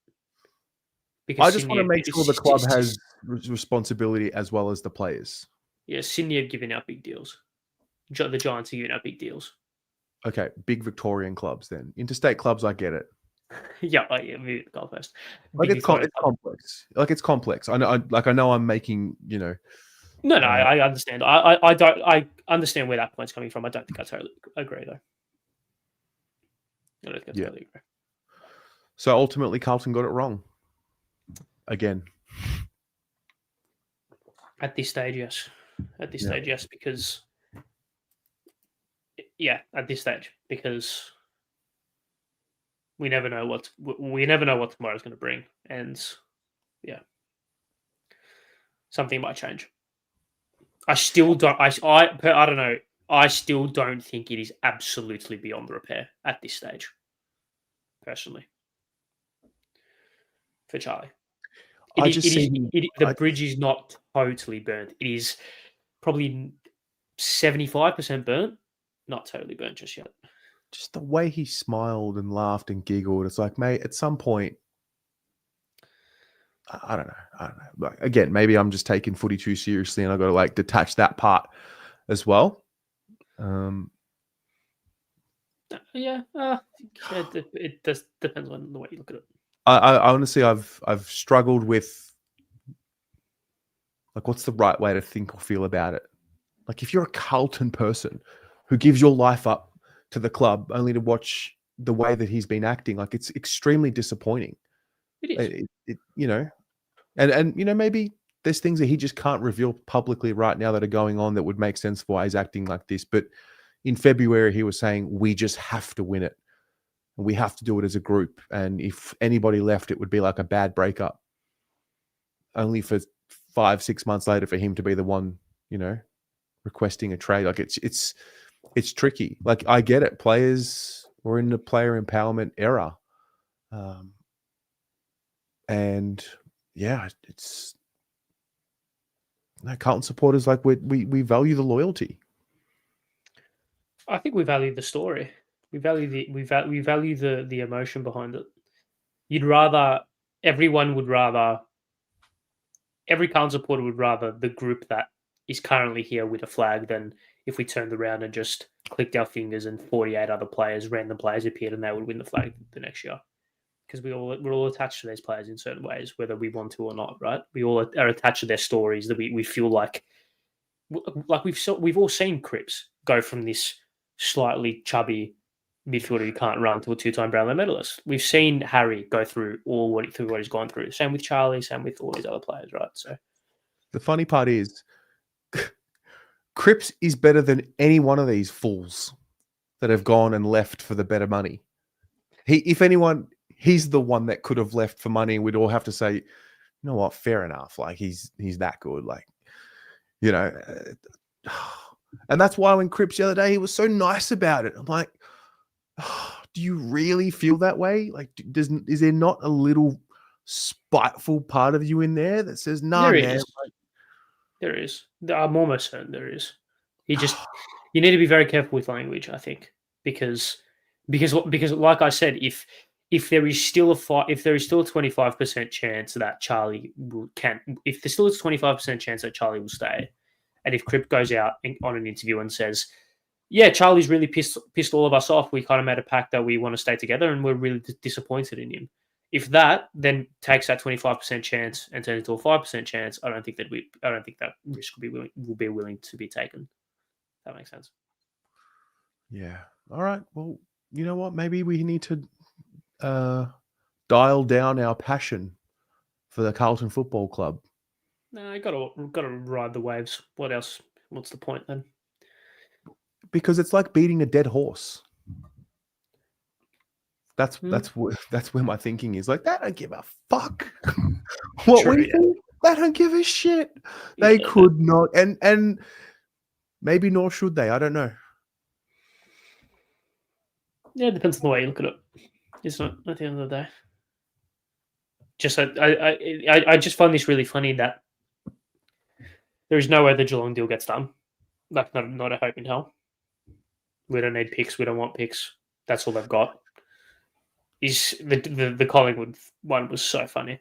Because I just want to make sure the club has responsibility as well as the players. Yeah, Sydney have given out big deals. The Giants are giving out big deals. Okay, big Victorian clubs then. Interstate clubs, I get it. Maybe the Gold Coast. It's complex. It's complex. I know I'm making, No, I understand. I understand where that point's coming from. I don't think I totally agree though. I don't think I totally agree. So ultimately, Carlton got it wrong. Again. At this stage, yes. At this stage, yes, because at this stage, because we never know what tomorrow's going to bring, and something might change. I still don't. I don't know. I still don't think it is absolutely beyond repair at this stage. Personally, for Charlie, the bridge is not totally burnt. It is probably 75% burnt, not totally burnt just yet. Just the way he smiled and laughed and giggled, it's like, mate, at some point, I don't know. Like, again, maybe I'm just taking footy too seriously, and I've got to detach that part as well. It does depends on the way you look at it. I honestly, I've struggled with what's the right way to think or feel about it. Like, if you're a Carlton person who gives your life up to the club only to watch the way that he's been acting, it's extremely disappointing. It is. And maybe there's things that he just can't reveal publicly right now that are going on that would make sense for why he's acting like this. But in February, he was saying, we just have to win it. We have to do it as a group. And if anybody left, it would be like a bad breakup. Only for 5-6 months later for him to be the one, requesting a trade. It's tricky. I get it. Players were in the player empowerment era. Carlton supporters, we value the loyalty. I think we value the story. We value the emotion behind it. Every Carlton supporter would rather the group that is currently here with a flag than if we turned around and just clicked our fingers and 48 other random players appeared and they would win the flag the next year. Because we're all attached to these players in certain ways, whether we want to or not, right? We all are attached to their stories that we feel like we've all seen Cripps go from this slightly chubby midfielder who can't run to a 2-time Brownlow medalist. We've seen Harry go through what he's gone through. Same with Charlie, same with all these other players, right? So the funny part is Cripps is better than any one of these fools that have gone and left for the better money. If anyone, he's the one that could have left for money, and we'd all have to say, you know what, fair enough. He's that good. And that's why when Cripps the other day, he was so nice about it. I'm like, do you really feel that way? Is there not a little spiteful part of you in there that says, no, man? There is. I'm almost certain there is. You need to be very careful with language, I think, because like I said, if there is still a 25% chance that Charlie if there's still a 25% chance that Charlie will stay, and if Cripps goes out on an interview and says, yeah, Charlie's really pissed all of us off. We kind of made a pact that we want to stay together and we're really disappointed in him. If that then takes that 25% chance and turns into a 5% chance, I don't think that risk will be willing to be taken. That makes sense. Yeah. All right. Well, you know what? Maybe we need to dial down our passion for the Carlton Football Club. No, got to ride the waves. What else? What's the point then? Because it's like beating a dead horse. That's where my thinking is. Like, they don't give a fuck what True, we yeah. think. They don't give a shit. They could not, and maybe nor should they. I don't know. Yeah, it depends on the way you look at it. It's not at the end of the day. Just I just find this really funny that there is no way the Geelong deal gets done. Like, not a hope in hell. We don't need picks. We don't want picks. That's all they've got. Is the Collingwood one was so funny.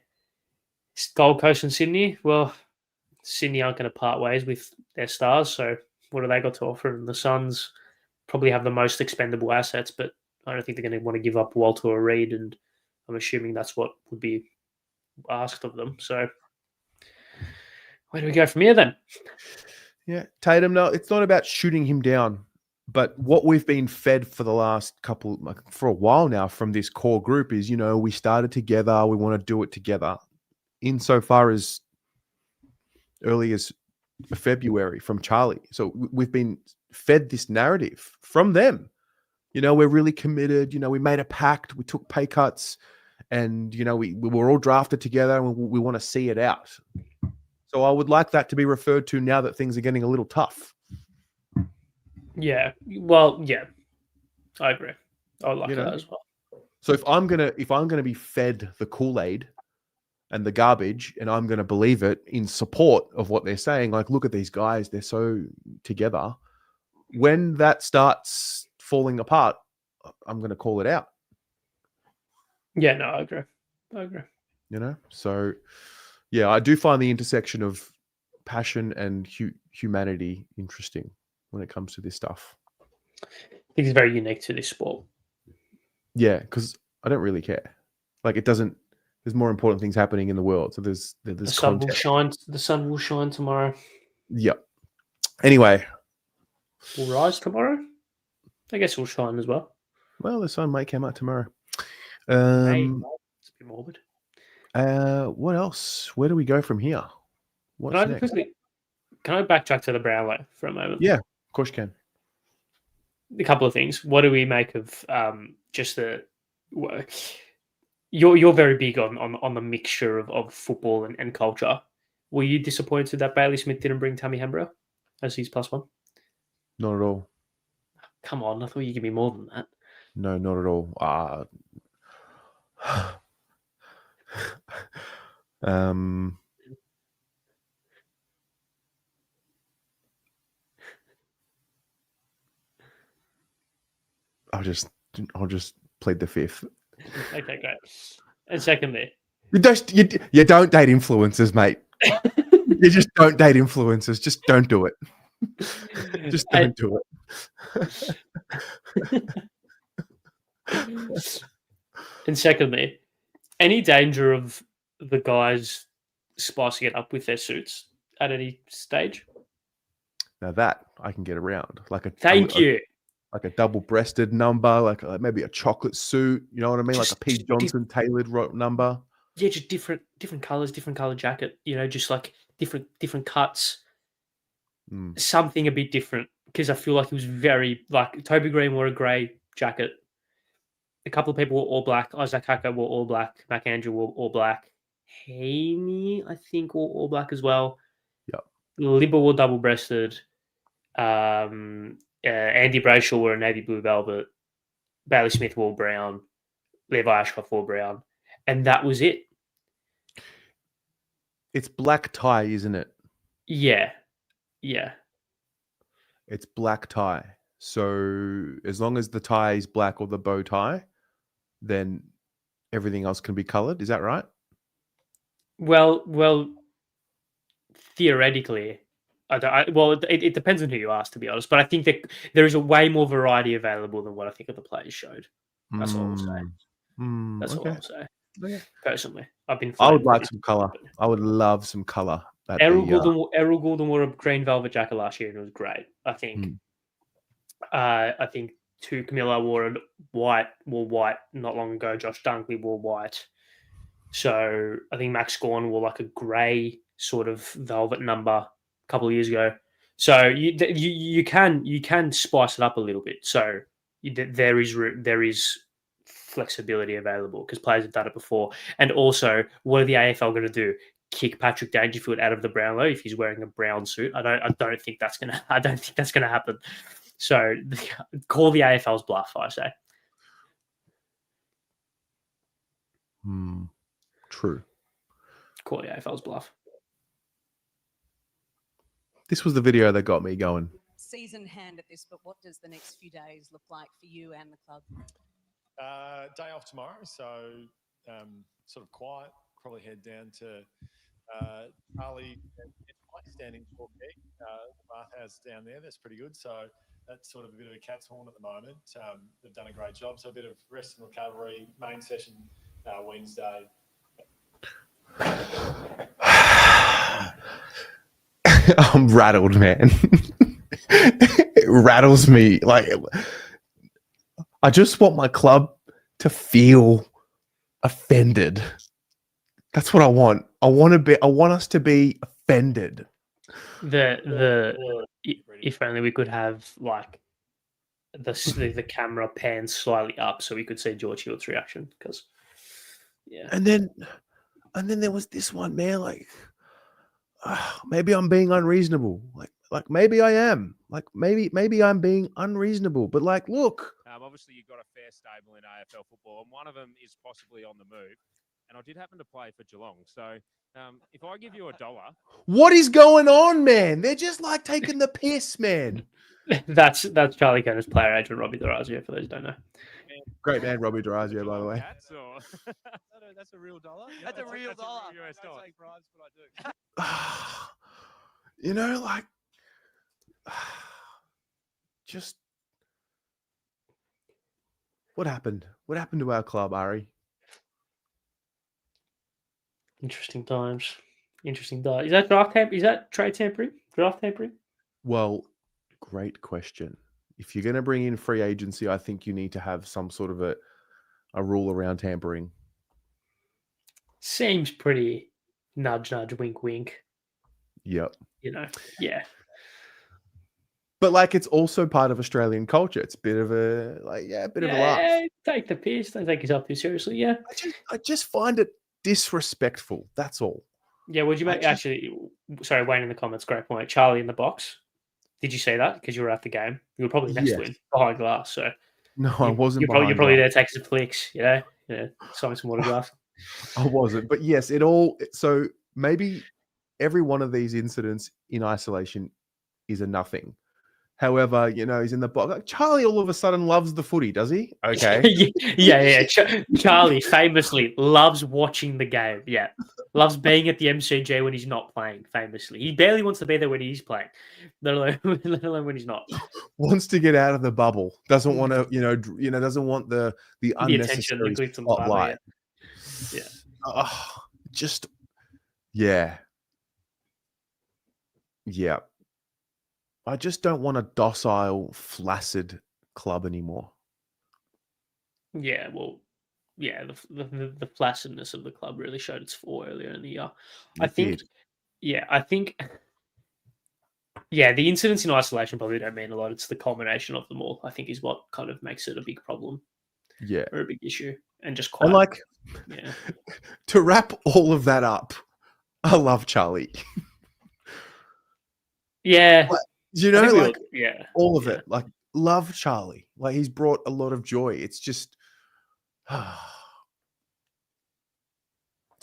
Gold Coast and Sydney. Well, Sydney aren't going to part ways with their stars. So what do they got to offer? And the Suns probably have the most expendable assets, but I don't think they're going to want to give up Walter or Reed. And I'm assuming that's what would be asked of them. So where do we go from here then? Yeah, Tatum. No, it's not about shooting him down, but what we've been fed for the last for a while now from this core group is, we started together. We want to do it together. Insofar as early as February from Charlie, so we've been fed this narrative from them. We're really committed. We made a pact. We took pay cuts, and we were all drafted together, and we want to see it out. So I would like that to be referred to now that things are getting a little tough. Yeah. Well, yeah. I agree. I would like that as well. So if I'm gonna be fed the Kool-Aid and the garbage, and I'm gonna believe it in support of what they're saying, like, look at these guys, they're so together. When that starts falling apart, I'm gonna call it out. Yeah, no, I agree. So yeah, I do find the intersection of passion and humanity interesting when it comes to this stuff. I think it's very unique to this sport. Yeah, because I don't really care. Like, it doesn't. There's more important things happening in the world. So there's the sun will shine. The sun will shine tomorrow. Yep. Anyway, will rise tomorrow. I guess it will shine as well. Well, the sun might come out tomorrow. It's a bit morbid. What else? Where do we go from here? What's next? Can I backtrack to the Brownlow for a moment? Yeah, of course you can. A couple of things. What do we make of just the? You're very big on the mixture of football and culture. Were you disappointed that Bailey Smith didn't bring Tammy Hembrow as his +1? Not at all. Come on, I thought you'd give me more than that. No, not at all. I'll just plead the fifth. Okay, great. And secondly, you don't date influencers, mate. You just don't date influencers. Just don't do it. Just don't do it. And secondly, any danger of the guys spicing it up with their suits at any stage? Now that I can get around, like Thank you. Like a double-breasted number, like maybe a chocolate suit. You know what I mean? Like a Pete Johnson tailored number. Yeah, just different colors, different color jacket. Just like different cuts. Something a bit different, because I feel like it was very like Toby Green wore a grey jacket. A couple of people were all black. Isaac Haka wore all black. Mac Andrew wore all black. Haney, I think, wore all black as well. Yep. Libba wore double-breasted. Andy Brayshaw wore a navy blue velvet. Bailey Smith wore brown. Levi Ashcroft wore brown. And that was it. It's black tie, isn't it? Yeah. It's black tie. So as long as the tie is black or the bow tie, then everything else can be coloured. Is that right? Well, theoretically, it depends on who you ask, to be honest. But I think that there is a way more variety available than what I think of the players showed. That's all I'll say. That's all I'll say. Okay. Personally, I would like some colour. I would love some colour. Errol Goulden wore a green velvet jacket last year and it was great. I think. I think Tu Camilla wore white not long ago. Josh Dunkley wore white. So I think Max Gorn wore like a grey sort of velvet number a couple of years ago. So you can spice it up a little bit. So there is flexibility available because players have done it before. And also, what are the AFL going to do? Kick Patrick Dangerfield out of the Brownlow if he's wearing a brown suit? I don't think that's gonna happen. So call the AFL's bluff, I say. True. Call the AFL's bluff. This was the video that got me going. Season hand at this, but what does the next few days look like for you and the club? Day off tomorrow, so sort of quiet. Probably head down to Charlie and standing for key. The bathhouse down there, that's pretty good. So that's sort of a bit of a cat's horn at the moment. They've done a great job. So a bit of rest and recovery. Main session Wednesday. I'm rattled, man. It rattles me. Like, I just want my club to feel offended. That's what I want. I want us to be offended. If only we could have like the camera pan slightly up so we could see George Hill's reaction. Because and then there was this one, man. Like, maybe I'm being unreasonable. Like maybe I am. Like maybe I'm being unreasonable. But like, look. Obviously, you've got a fair stable in AFL football, and one of them is possibly on the move. And I did happen to play for Geelong. So if I give you $1... What is going on, man? They're just like taking the piss, man. That's Charlie Kenner's player agent, Robbie D'Orazio, for those who don't know. Great man, Robbie D'Orazio, by the way. That's a real dollar? That's a real dollar. US dollar. You know, like, just what happened? What happened to our club, Ari? Interesting times. Is that draft tampering? Is that trade tampering? Draft tampering? Well, great question. If you're going to bring in free agency, I think you need to have some sort of a rule around tampering. Seems pretty nudge, wink, wink. Yep. You know, yeah. But like, it's also part of Australian culture. It's a bit of a bit of a laugh. Take the piss. Don't take yourself too seriously. Yeah. I just find it disrespectful. That's all. Yeah. Would you make sorry, Wayne in the comments. Great point. Charlie in the box. Did you see that? Because you were at the game. You were probably next to him behind glass. So no, I wasn't. You're probably there taking some flicks. Yeah. Signing some autographs. I wasn't, but yes, it all. So maybe every one of these incidents in isolation is a nothing. However, you know, he's in the box. Like, Charlie all of a sudden loves the footy, does he? Okay. yeah. Charlie famously loves watching the game. Yeah. Loves being at the MCG when he's not playing, famously. He barely wants to be there when he's playing, let alone when he's not. Wants to get out of the bubble. Doesn't want to, doesn't want the unnecessary spotlight. Yeah. Yeah. I just don't want a docile, flaccid club anymore. Yeah, well, yeah, the flaccidness of the club really showed its fall earlier in the year. I think the incidents in isolation probably don't mean a lot. It's the culmination of them all, I think, is what kind of makes it a big problem. Yeah. Or a big issue. And just to wrap all of that up, I love Charlie. Yeah. All of it. Like, love Charlie. Like, he's brought a lot of joy. It's just, it's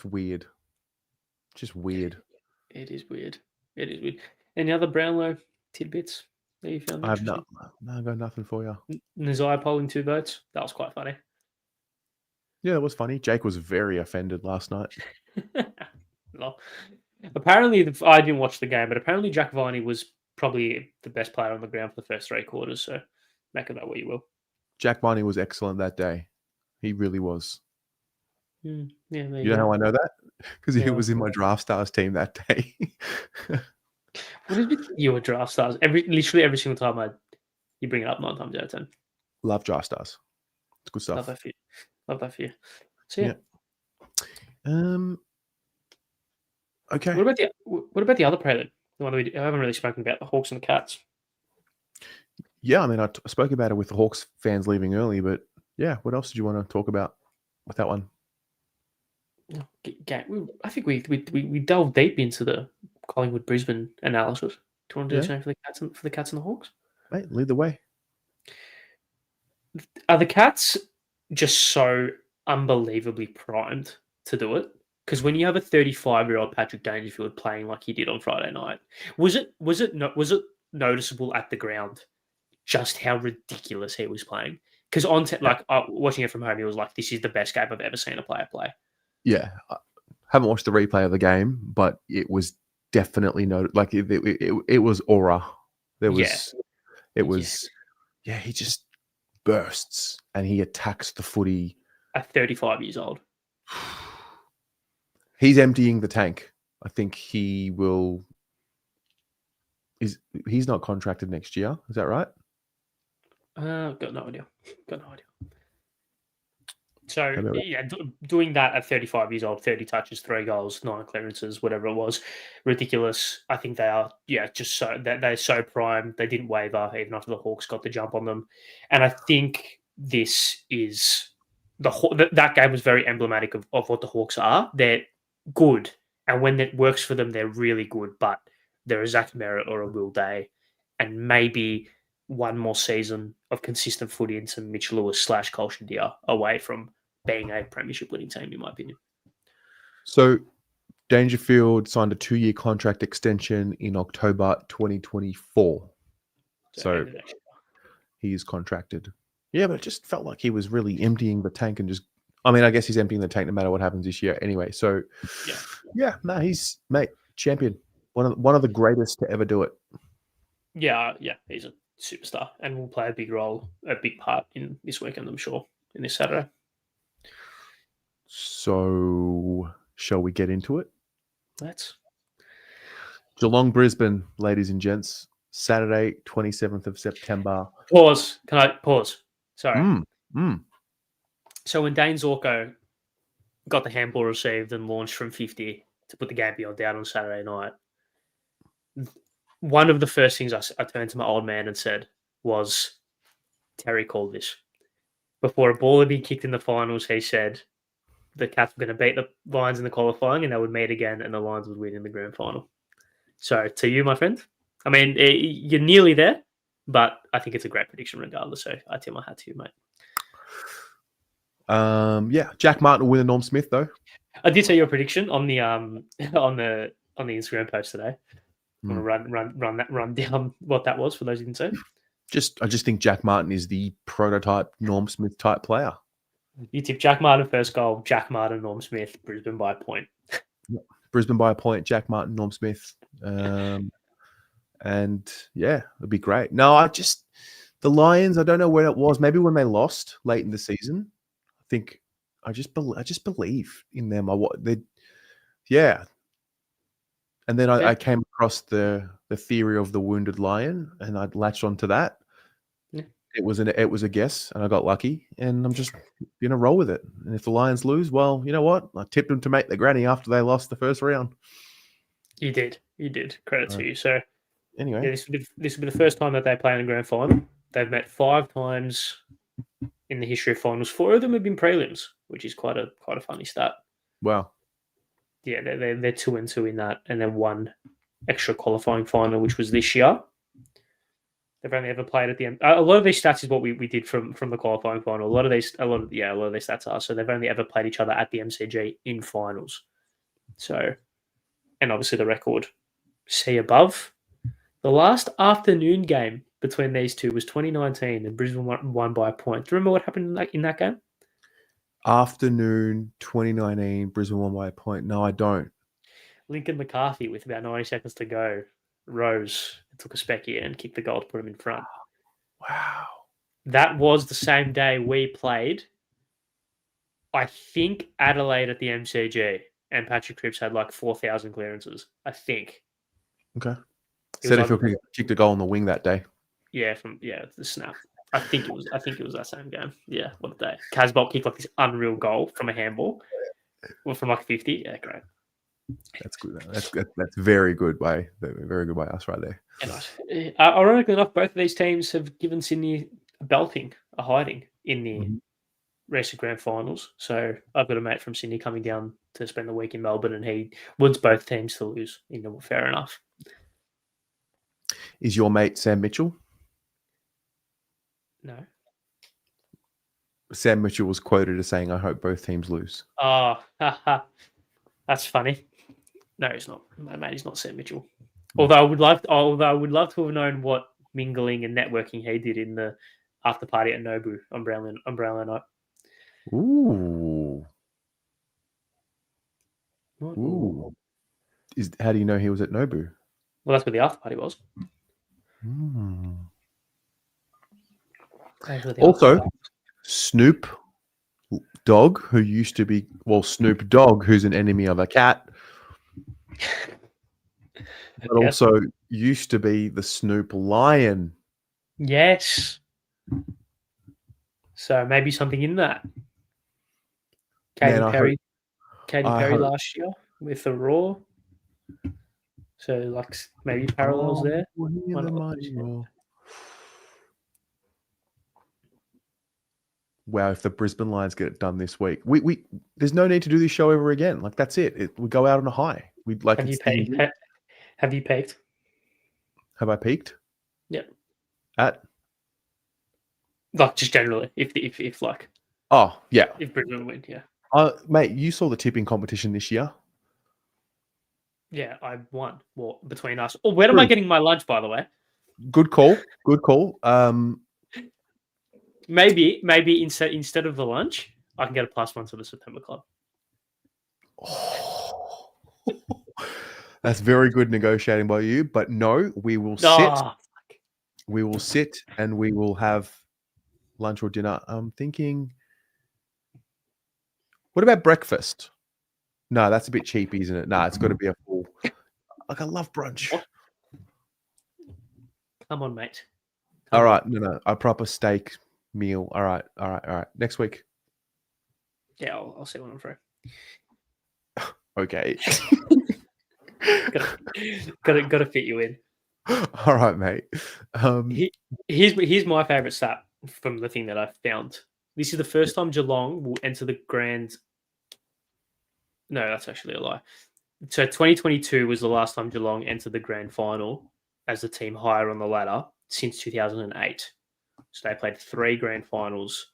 weird. Just weird. It is weird. Any other Brownlow tidbits that you found? I have no, I got nothing for you. Nazai polling 2 votes. That was quite funny. Yeah, it was funny. Jake was very offended last night. No. Apparently, I didn't watch the game, but apparently Jack Viney was probably the best player on the ground for the first 3 quarters. So make of that what you will. Jack Viney was excellent that day. He really was. Yeah, you know how I know that? Because he was in my Draft Stars team that day. What is with you with Draft Stars? Literally every single time you bring it up 9 times out of 10. Love Draft Stars. It's good stuff. Love that for you. So yeah. Okay. What about the other prelude? The one that I haven't really spoken about, the Hawks and the Cats. Yeah, I mean, I spoke about it with the Hawks fans leaving early, but yeah, what else did you want to talk about with that one? I think we delved deep into the Collingwood Brisbane analysis. Do you want to do the same for the Cats and the Hawks? Mate, lead the way. Are the Cats just so unbelievably primed to do it? Because when you have a 35-year-old Patrick Dangerfield playing like he did on Friday night, was it noticeable at the ground just how ridiculous he was playing? Because watching it from home, he was like, "This is the best game I've ever seen a player play." Yeah, I haven't watched the replay of the game, but it was definitely it was aura. He just bursts and he attacks the footy. At 35 years old, he's emptying the tank. I think he will. He's not contracted next year? Is that right? Got no idea. So, doing that at 35 years old, 30 touches, 3 goals, 9 clearances, whatever it was, ridiculous. I think they are, just so that they're so primed. They didn't waver even after the Hawks got the jump on them. And I think this is that game was very emblematic of what the Hawks are. They're good. And when it works for them, they're really good. But they're a Zach Merritt or a Will Day. And maybe one more season of consistent footy into Mitch Lewis / Colshan Dia away from being a premiership winning team, in my opinion. So Dangerfield signed a 2-year contract extension in October 2024. So he is contracted. Yeah, but it just felt like he was really emptying the tank and I guess he's emptying the tank no matter what happens this year anyway. So he's champion. One of the greatest to ever do it. Yeah, he's a superstar and will play a big part in this weekend, I'm sure, in this Saturday. So, shall we get into it? Let's. Geelong, Brisbane, ladies and gents. Saturday, 27th of September. Pause. Can I pause? Sorry. Mm. So when Dane Zorko got the handball received and launched from 50 to put the game beyond down on Saturday night, one of the first things I turned to my old man and said was, Terry called this. Before a ball had been kicked in the finals, he said the Cats were going to beat the Lions in the qualifying and they would meet again and the Lions would win in the grand final. So to you, my friend, I mean, you're nearly there, but I think it's a great prediction regardless. So I tip my hat to you, mate. Jack Martin will win the Norm Smith though. I did say your prediction on the on the Instagram post today. I'm gonna run down what that was for those who didn't see. I just think Jack Martin is the prototype Norm Smith type player. You tip Jack Martin first goal, Jack Martin, Norm Smith, Brisbane by a point. Brisbane by a point, Jack Martin, Norm Smith. And yeah, it'd be great. No, the Lions, I don't know where it was. Maybe when they lost late in the season. I think I just believe in them. And then I came across the theory of the wounded lion, and I'd latched onto that. Yeah. It was a guess, and I got lucky, and I'm just gonna roll with it. And if the Lions lose, well, you know what? I tipped them to make the granny after they lost the first round. You did. Credit to you. So anyway, this will be the first time that they play in the grand final. They've met 5 times in the history of finals. 4 of them have been prelims, which is quite a funny stat. Wow. Yeah, they're 2-2 in that, and then 1 extra qualifying final, which was this year. They've only ever played at the end. A lot of these stats is what we did from the qualifying final. A lot of these stats are. So they've only ever played each other at the MCG in finals. So, and obviously the record, see above. The last afternoon game between these two was 2019, and Brisbane won by a point. Do you remember what happened in that game? Afternoon 2019, Brisbane won by a point. No, I don't. Lincoln McCarthy, with about 90 seconds to go, rose, took a specky and kicked the goal to put him in front. Wow. That was the same day we played, I think, Adelaide at the MCG, and Patrick Cripps had like 4,000 clearances, I think. Okay. Setterfield kicked a goal on the wing that day. Yeah, the snap. I think it was that same game. Yeah, what a day. Casbolt kicked like this unreal goal from a handball. Well, from like 50? Yeah, great. That's good. That's very good by us right there. Yeah, nice. Ironically enough, both of these teams have given Sydney a belting, a hiding in the Mhm. recent grand finals. So I've got a mate from Sydney coming down to spend the week in Melbourne, and he wants both teams to lose. Fair enough. Is your mate Sam Mitchell? No. Sam Mitchell was quoted as saying, "I hope both teams lose." Oh, that's funny. No, he's not. My mate, he's not Sam Mitchell. Although I would love to have known what mingling and networking he did in the after party at Nobu on Brownlow night. Ooh. Ooh. How do you know he was at Nobu? Well, that's where the after party was. Also, Snoop Dogg, who used to be Snoop Dogg, who's an enemy of a cat, but also used to be the Snoop Lion. Yes. So maybe something in that. Katy Perry last year with the Raw. So like maybe parallels there. Wow, if the Brisbane Lions get it done this week, we there's no need to do this show ever again. Like that's it. We go out on a high. We like. Have you peaked? Have you peaked? Have I peaked? Yep. At like just generally, if like. Oh yeah. If Brisbane win, yeah. Mate, you saw the tipping competition this year. Yeah, I won. Well, between us. Oh, where am I getting my lunch, by the way? Good call. Good call. Maybe instead of the lunch, I can get a +1 to the September Club. Oh. That's very good negotiating by you, but no, we will sit. We will sit and we will have lunch or dinner. I'm thinking, what about breakfast? No, that's a bit cheap, isn't it? No, it's got to be a full. Like I love brunch. What? Come on, mate. All right, no, a proper steak meal. All right. Next week. Yeah, I'll see when I'm free. Okay. Got to fit you in. All right, mate. Here's my favourite stat from the thing that I found. This is the first time Geelong will enter the grand. No, that's actually a lie. So 2022 was the last time Geelong entered the grand final as the team higher on the ladder since 2008. So they played 3 grand finals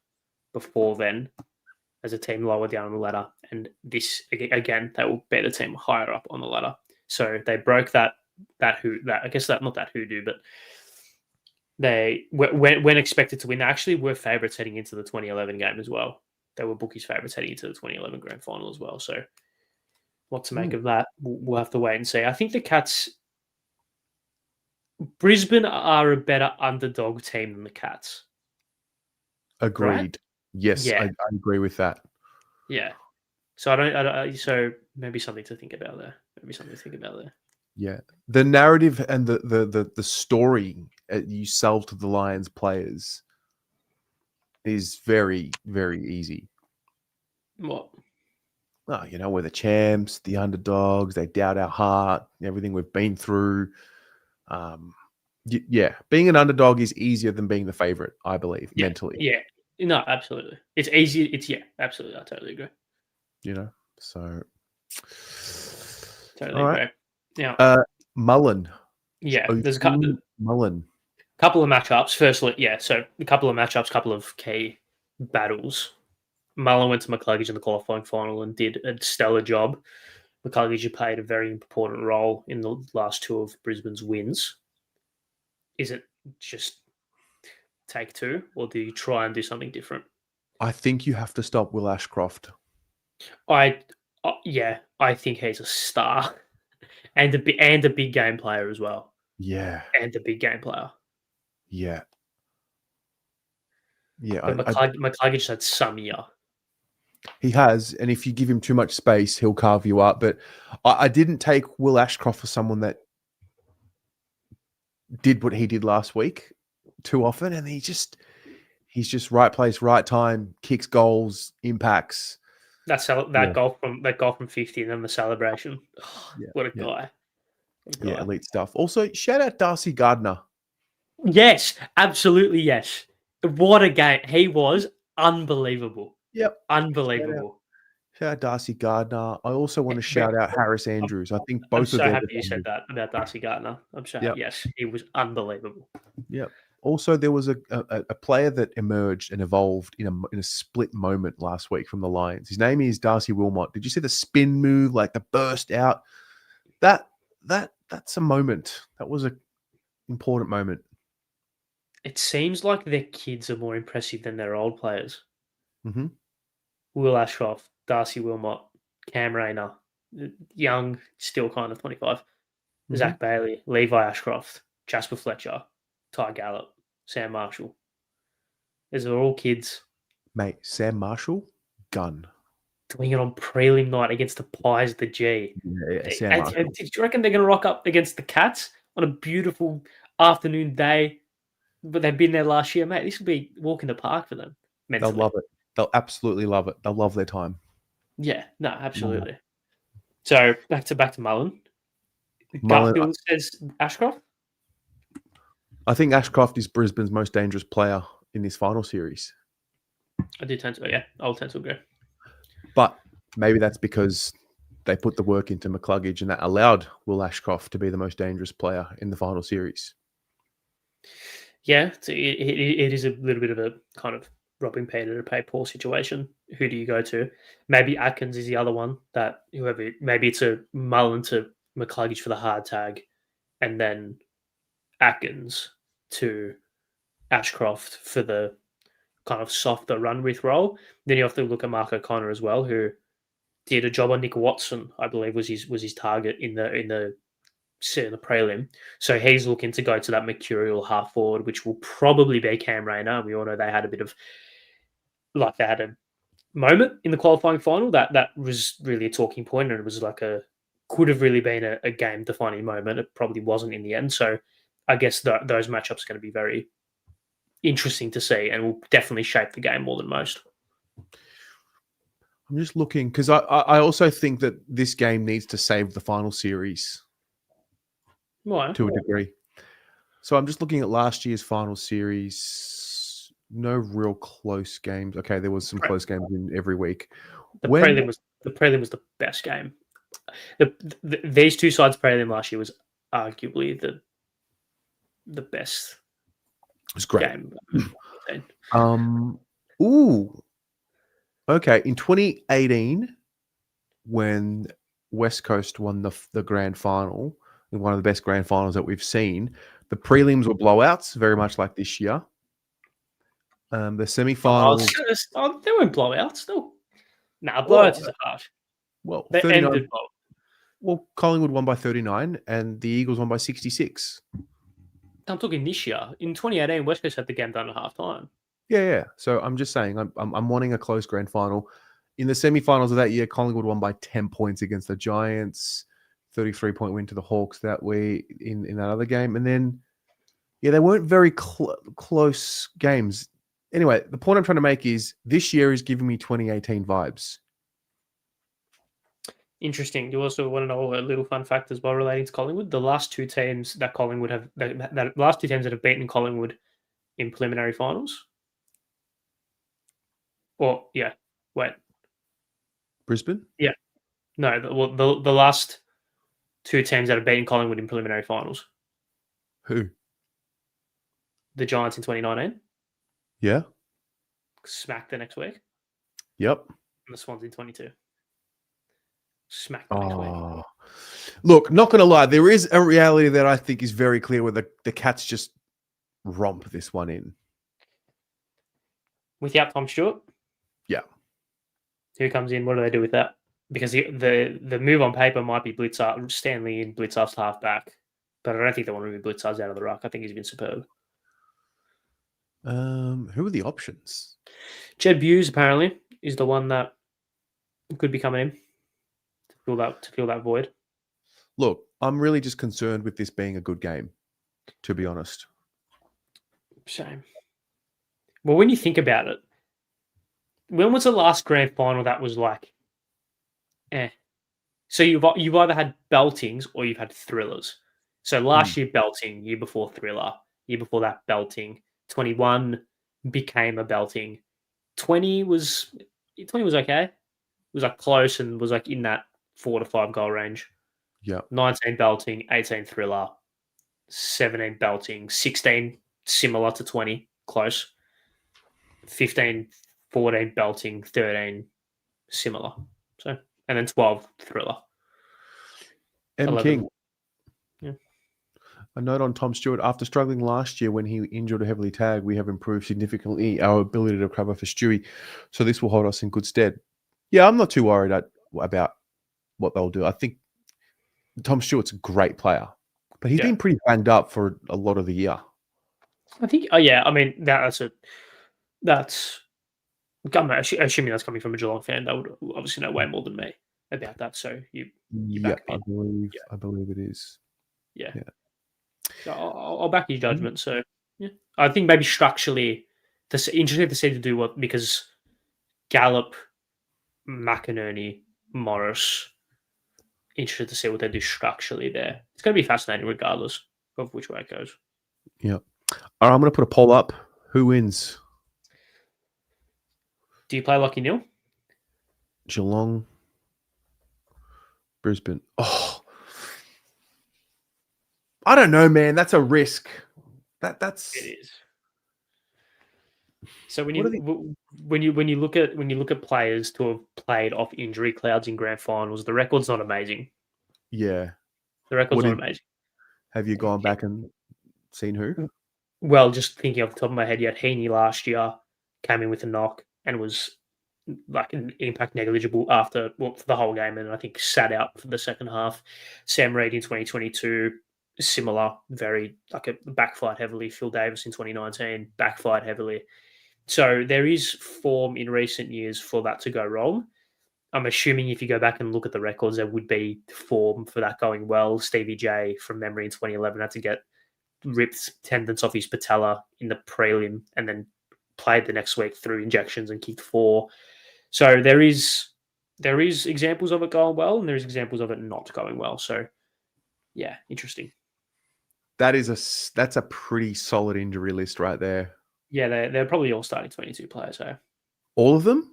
before then as a team lower down on the ladder. And this, again, they will bet a team higher up on the ladder. So they broke that I guess that not that hoodoo, but they when expected to win. They actually were favourites heading into the 2011 game as well. They were bookies favourites heading into the 2011 grand final as well. So what to make of that, we'll have to wait and see. I think the Cats, Brisbane are a better underdog team than the Cats. Agreed. Right? Yes, yeah. I agree with that. Yeah. So I don't. So maybe something to think about there. Yeah. The narrative and the story you sell to the Lions players is very, very easy. What? Oh, we're the champs, the underdogs. They doubt our heart, everything we've been through. Yeah, being an underdog is easier than being the favorite, I believe, mentally. Yeah, no, absolutely. It's easy. Absolutely. I totally agree. So totally agree. Yeah. Mullen. Yeah, there's Mullen. Couple of matchups. Firstly, so a couple of matchups, couple of key battles. Mullen went to McCluggage in the qualifying final and did a stellar job. McCluggage played a very important role in the last 2 of Brisbane's wins. Is it just take 2, or do you try and do something different? I think you have to stop Will Ashcroft. I think he's a star and a big game player as well. Yeah, and a big game player. Yeah. But McCluggage had some year. He has, and if you give him too much space, he'll carve you up. But I didn't take Will Ashcroft for someone that did what he did last week too often, and he's just right place, right time, kicks goals, impacts. That goal from 50 and then the celebration. Yeah, What a yeah. guy. Yeah, elite stuff. Also, shout out Darcy Gardner. Yes, absolutely yes. What a game. He was unbelievable. Yep. Unbelievable. Shout out Darcy Gardner. I also want to shout out Harris Andrews. I think I'm both so of them. happy you said that about Darcy Gardner. I'm so happy. Yes, he was unbelievable. Yep. Also, there was a player that emerged and evolved in a split moment last week from the Lions. His name is Darcy Wilmot. Did you see the spin move, like the burst out? That's a moment. That was an important moment. It seems like their kids are more impressive than their old players. Mm-hmm. Will Ashcroft, Darcy Wilmot, Cam Rayner, young, still kind of 25. Mm-hmm. Zach Bailey, Levi Ashcroft, Jasper Fletcher, Ty Gallup, Sam Marshall. These are all kids. Mate, Sam Marshall, gun. Doing it on prelim night against the Pies of the G. Yeah, Sam Marshall. And do you reckon they're going to rock up against the Cats on a beautiful afternoon day? But they've been there last year, mate. This will be walk in the park for them. Mentally. They'll love it. They'll absolutely love it. They'll love their time. Yeah, no, absolutely. So back to Mullen. Mullen, Garfield says Ashcroft. I think Ashcroft is Brisbane's most dangerous player in this final series. I do tend to, yeah, I'll tend to agree. But maybe that's because they put the work into McCluggage and that allowed Will Ashcroft to be the most dangerous player in the final series. Yeah, it is a little bit of a kind of robbing Peter to pay Paul situation. Who do you go to? Maybe Atkins is the other one that whoever, maybe it's a Mullen to McCluggage for the hard tag and then Atkins to Ashcroft for the kind of softer run with role. Then you have to look at Mark O'Connor as well, who did a job on Nick Watson, I believe was his target in the prelim. So he's looking to go to that mercurial half forward, which will probably be Cam Rayner. We all know they had a moment in the qualifying final that was really a talking point, and it was could have really been a game defining moment. It probably wasn't in the end. So I guess those matchups are going to be very interesting to see and will definitely shape the game more than most. I'm just looking because I also think that this game needs to save the final series. Why? To a degree. So I'm just looking at last year's final series. No real close games. Okay, there was some close games in every week. The prelim was the best game. These two sides prelim last year was arguably the best. It was great. Game. Okay, in 2018, when West Coast won the grand final, one of the best grand finals that we've seen, the prelims were blowouts, very much like this year. The semi-finals... they weren't blowouts. Blowouts is harsh. Well, they 39, ended well. Well, Collingwood won by 39 and the Eagles won by 66. I'm talking this year. In 2018, West Coast had the game done at half-time. Yeah. So I'm just saying, I'm wanting a close grand final. In the semi-finals of that year, Collingwood won by 10 points against the Giants, 33-point win to the Hawks that way in that other game. And then, they weren't very close games. Anyway, the point I'm trying to make is this year is giving me 2018 vibes. Interesting. You also want to know a little fun fact as well relating to Collingwood. The last two teams that Collingwood have, the last two teams that have beaten Collingwood in preliminary finals. Brisbane? Yeah. No, the last two teams that have beaten Collingwood in preliminary finals. Who? The Giants in 2019. Yeah. Smacked the next week. Yep. And the Swans in 22. Smacked the next week. Look, not going to lie. There is a reality that I think is very clear where the Cats just romp this one in. Without Tom Stewart? Yeah. Who comes in? What do they do with that? Because the move on paper might be Blitzar, Stanley in Blitzar's halfback, but I don't think they want to move Blitzar's out of the ruck. I think he's been superb. Who are the options? Jed Hughes apparently is the one that could be coming in to fill that void. Look, I'm really just concerned with this being a good game, to be honest. Shame. Well, when you think about it, when was the last grand final that was like So you've either had beltings or you've had thrillers. So last year belting, year before thriller, year before that belting. 21 became a belting. 20 was okay. It was like close and was like in that 4 to 5 goal range. Yeah. 19 belting, 18 thriller, 17 belting, 16 similar to 20, close. 15, 14 belting, 13 similar. So, and then 12 thriller. M 11. King. Yeah. A note on Tom Stewart. After struggling last year when he injured a heavily tagged, we have improved significantly our ability to cover for Stewie. So this will hold us in good stead. Yeah, I'm not too worried about what they'll do. I think Tom Stewart's a great player, but he's been pretty banged up for a lot of the year. I think, I mean, that's assuming that's coming from a Geelong fan. They would obviously know way more than me about that. So you back I believe it is. Yeah. So I'll back your judgment. So yeah, I think maybe structurally, this interesting to see to do what, because Gallup, McInerney, Morris, interested to see what they do structurally there. It's going to be fascinating regardless of which way it goes. Yeah. All right, I'm going to put a poll up. Who wins? Do you play Lockie Neal? Geelong, Brisbane. Oh, I don't know, man. That's a risk. That's It is. So when you look at players to have played off injury clouds in grand finals, the record's not amazing. Yeah. The record's not amazing. Have you gone back and seen who? Well, just thinking off the top of my head, you had Heaney last year, came in with a knock and was like an impact negligible for the whole game, and I think sat out for the second half. Sam Reid in 2022, similar, very like a backfired heavily. Phil Davis in 2019, backfired heavily. So there is form in recent years for that to go wrong. I'm assuming if you go back and look at the records, there would be form for that going well. Stevie J, from memory, in 2011 had to get ripped tendons off his patella in the prelim and then played the next week through injections and kicked 4. So there is examples of it going well, and there's examples of it not going well. So yeah, interesting. That's a pretty solid injury list right there. Yeah, they're probably all starting 22 players. So all of them?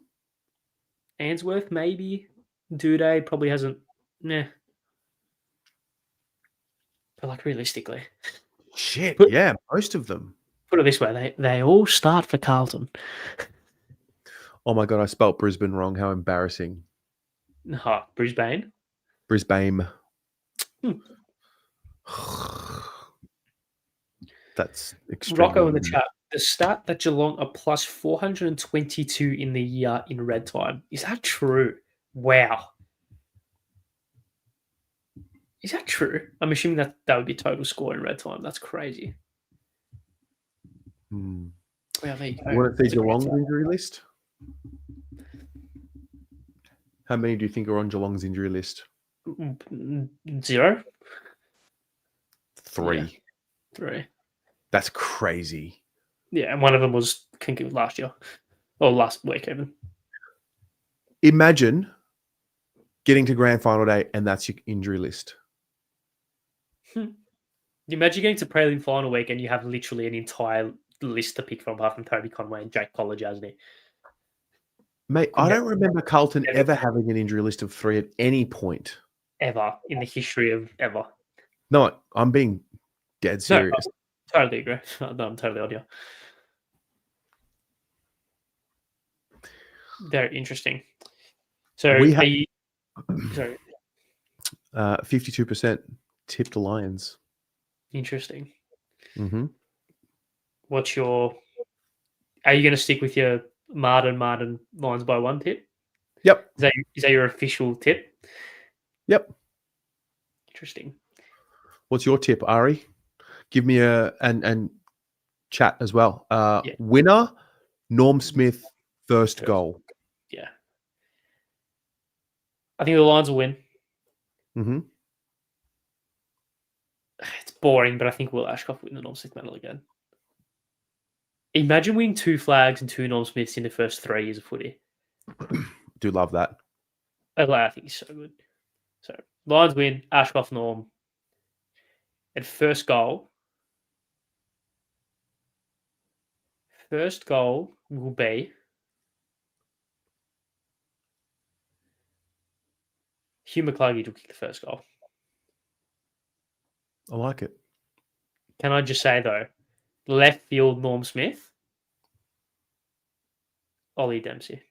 Ainsworth, maybe. Duday probably hasn't. Nah. But like realistically. Shit, yeah, most of them. Put it this way, they all start for Carlton. Oh my God, I spelt Brisbane wrong. How embarrassing. Brisbane? Brisbane. That's extremely. Rocco in the chat. The stat that Geelong are plus 422 in the year in red time. Is that true? Wow. Is that true? I'm assuming that would be total score in red time. That's crazy. Wow, there you go. You want to see Geelong's injury list? How many do you think are on Geelong's injury list? 0? 3. Yeah. 3. That's crazy. Yeah, and one of them was Kinky last year. Or last week, even. Imagine getting to grand final day and that's your injury list. You imagine getting to prelim final week and you have literally an entire list to pick from, apart from Toby Conway and Jake College, hasn't he? Mate, I don't remember Carlton ever having an injury list of 3 at any point. Ever. In the history of ever. No, I'm being dead serious. No, I totally agree. No, I'm totally on you. Very interesting. So we have, sorry. 52% tipped Lions. Interesting. Mm-hmm. What's your? Are you going to stick with your Martin Lions by 1 tip? Yep. Is that your official tip? Yep. Interesting. What's your tip, Ari? Give me and chat as well. Winner, Norm Smith, first goal. Yeah. I think the Lions will win. Mm-hmm. It's boring, but I think Will Ashcroft win the Norm Smith medal again. Imagine winning 2 flags and 2 Norm Smiths in the first 3 years of footy. Do love that. I think he's so good. So Lions win. Ashcroft Norm. And first goal will be Hugh McCluggage will kick the first goal. I like it. Can I just say though, left field Norm Smith, Ollie Dempsey.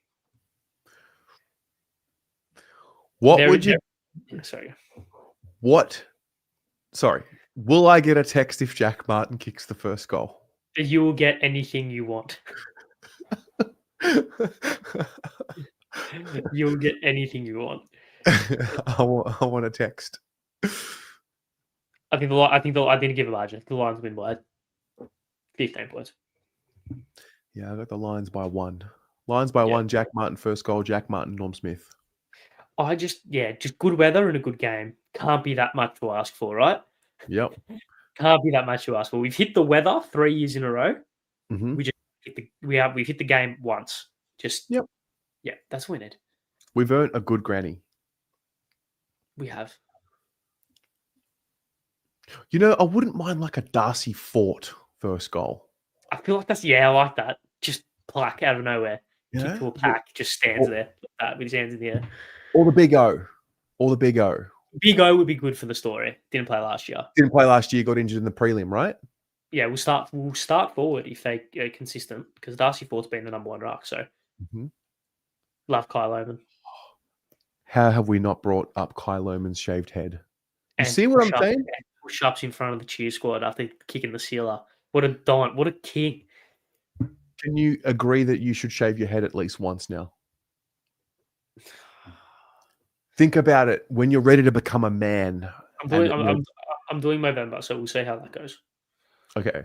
What would you? Sorry. What? Sorry. Will I get a text if Jack Martin kicks the first goal? You will get anything you want. You'll get anything you want. I want a text. I didn't give a margin. The Lions win by 15 points. Yeah, I got the Lions by 1. Lions by 1. Jack Martin first goal. Jack Martin, Norm Smith. Just good weather and a good game. Can't be that much to ask for, right? Yep. Can't be that much to ask for. We've hit the weather 3 years in a row. Mm-hmm. We've hit the game once. That's winning. We've earned a good granny. We have. I wouldn't mind like a Darcy Fort first goal. I feel like I like that. Just plaque out of nowhere. Kick to a pack, just stands there like that with his hands in the air. Or the Big O. Big O would be good for the story. Didn't play last year. Got injured in the prelim, right? Yeah, we'll start forward if they are consistent because Darcy Fort's been the number 1 ruck. So love Kyle Oman. How have we not brought up Kyle Oman's shaved head? You And see what I'm saying? Push-ups in front of the cheer squad after kicking the sealer. What a don! What a king! Can you agree that you should shave your head at least once now? Think about it when you're ready to become a man. I'm doing November, so we'll see how that goes. Okay.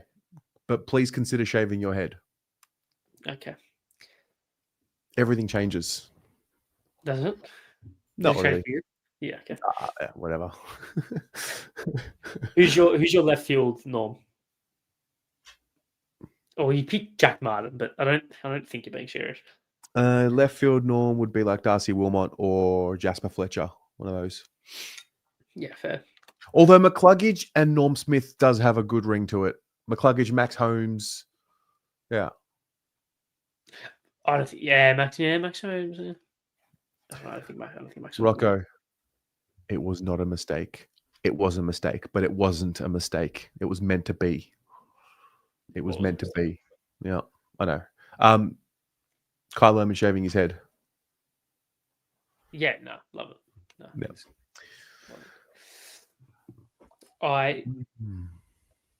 But please consider shaving your head. Okay. Everything changes. Does it? Not really. Yeah, okay. Whatever. Who's your left field, Norm? Oh, you picked Jack Martin, but I don't think you're being serious. Left field Norm would be like Darcy Wilmot or Jasper Fletcher, one of those. Yeah, fair. Although McCluggage and Norm Smith does have a good ring to it. McCluggage, Max Holmes. Yeah. I don't think. Max Holmes. Yeah. I don't think Max. Rocco. It was not a mistake. It was a mistake, but it wasn't a mistake. It was meant to be. It was meant to be. Yeah, I know. Kyle Lohman shaving his head. Yeah, no, love it. No,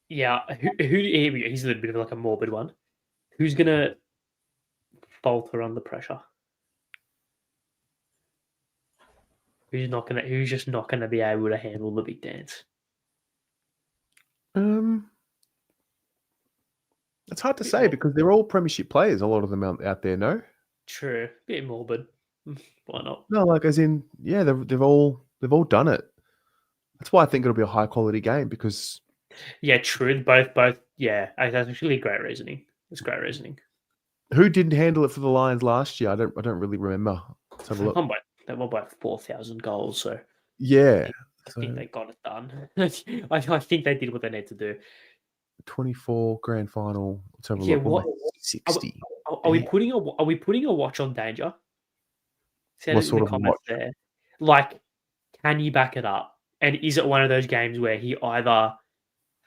yeah. He's a little bit of like a morbid one. Who's gonna falter under pressure? Who's just not gonna be able to handle the big dance? It's hard to say because they're all premiership players. A lot of them out there, no? True, bit morbid. Why not? No, like as in, yeah, they've all done it. That's why I think it'll be a high quality game because. Yeah, true. Both. Yeah, that's actually great reasoning. It's great reasoning. Who didn't handle it for the Lions last year? I don't really remember. Let's have a look. They won by 4,000 goals. So yeah, I think they got it done. I think they did what they need to do. 24 grand final. Let's have a look. What 60. Are we putting a watch on Danger? What sort of watch? There. Like, can you back it up? And is it one of those games where he either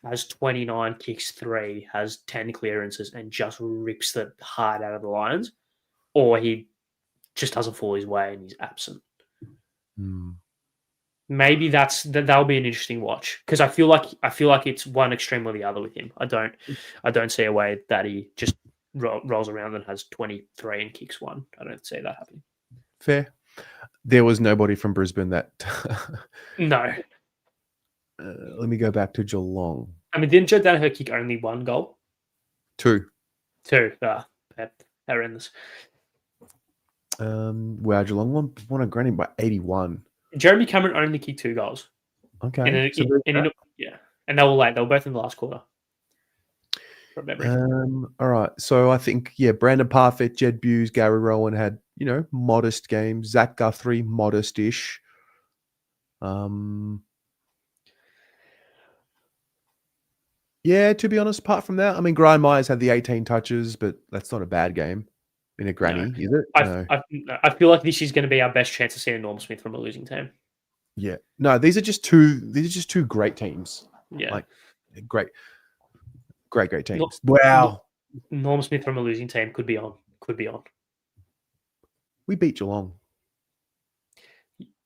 has 29, kicks 3, has 10 clearances, and just rips the heart out of the Lions, or he just doesn't fall his way and he's absent? Maybe that'll be an interesting watch because I feel like it's one extreme or the other with him. I don't see a way that he just rolls around and has 23 and kicks 1. I don't see that happening. Fair. There was nobody from Brisbane that. No. Let me go back to Geelong. I mean, didn't Joe Danaher kick only 1 goal? 2. Horrendous. Wow, Geelong won a granny by 81. Jeremy Cameron only kicked 2 goals. Okay. And they were both in the last quarter. From memory. All right. So I think Brandon Parfitt, Jed Buse, Gary Rowan had modest games. Zach Guthrie, modest-ish. Yeah, to be honest, apart from that, I mean, Brian Myers had the 18 touches, but that's not a bad game in a granny, is it? No. I feel like this is going to be our best chance to see a Norm Smith from a losing team. Yeah. No, these are just two great teams. Yeah. Like great teams. No- Wow. Norm Smith from a losing team could be on. We beat Geelong.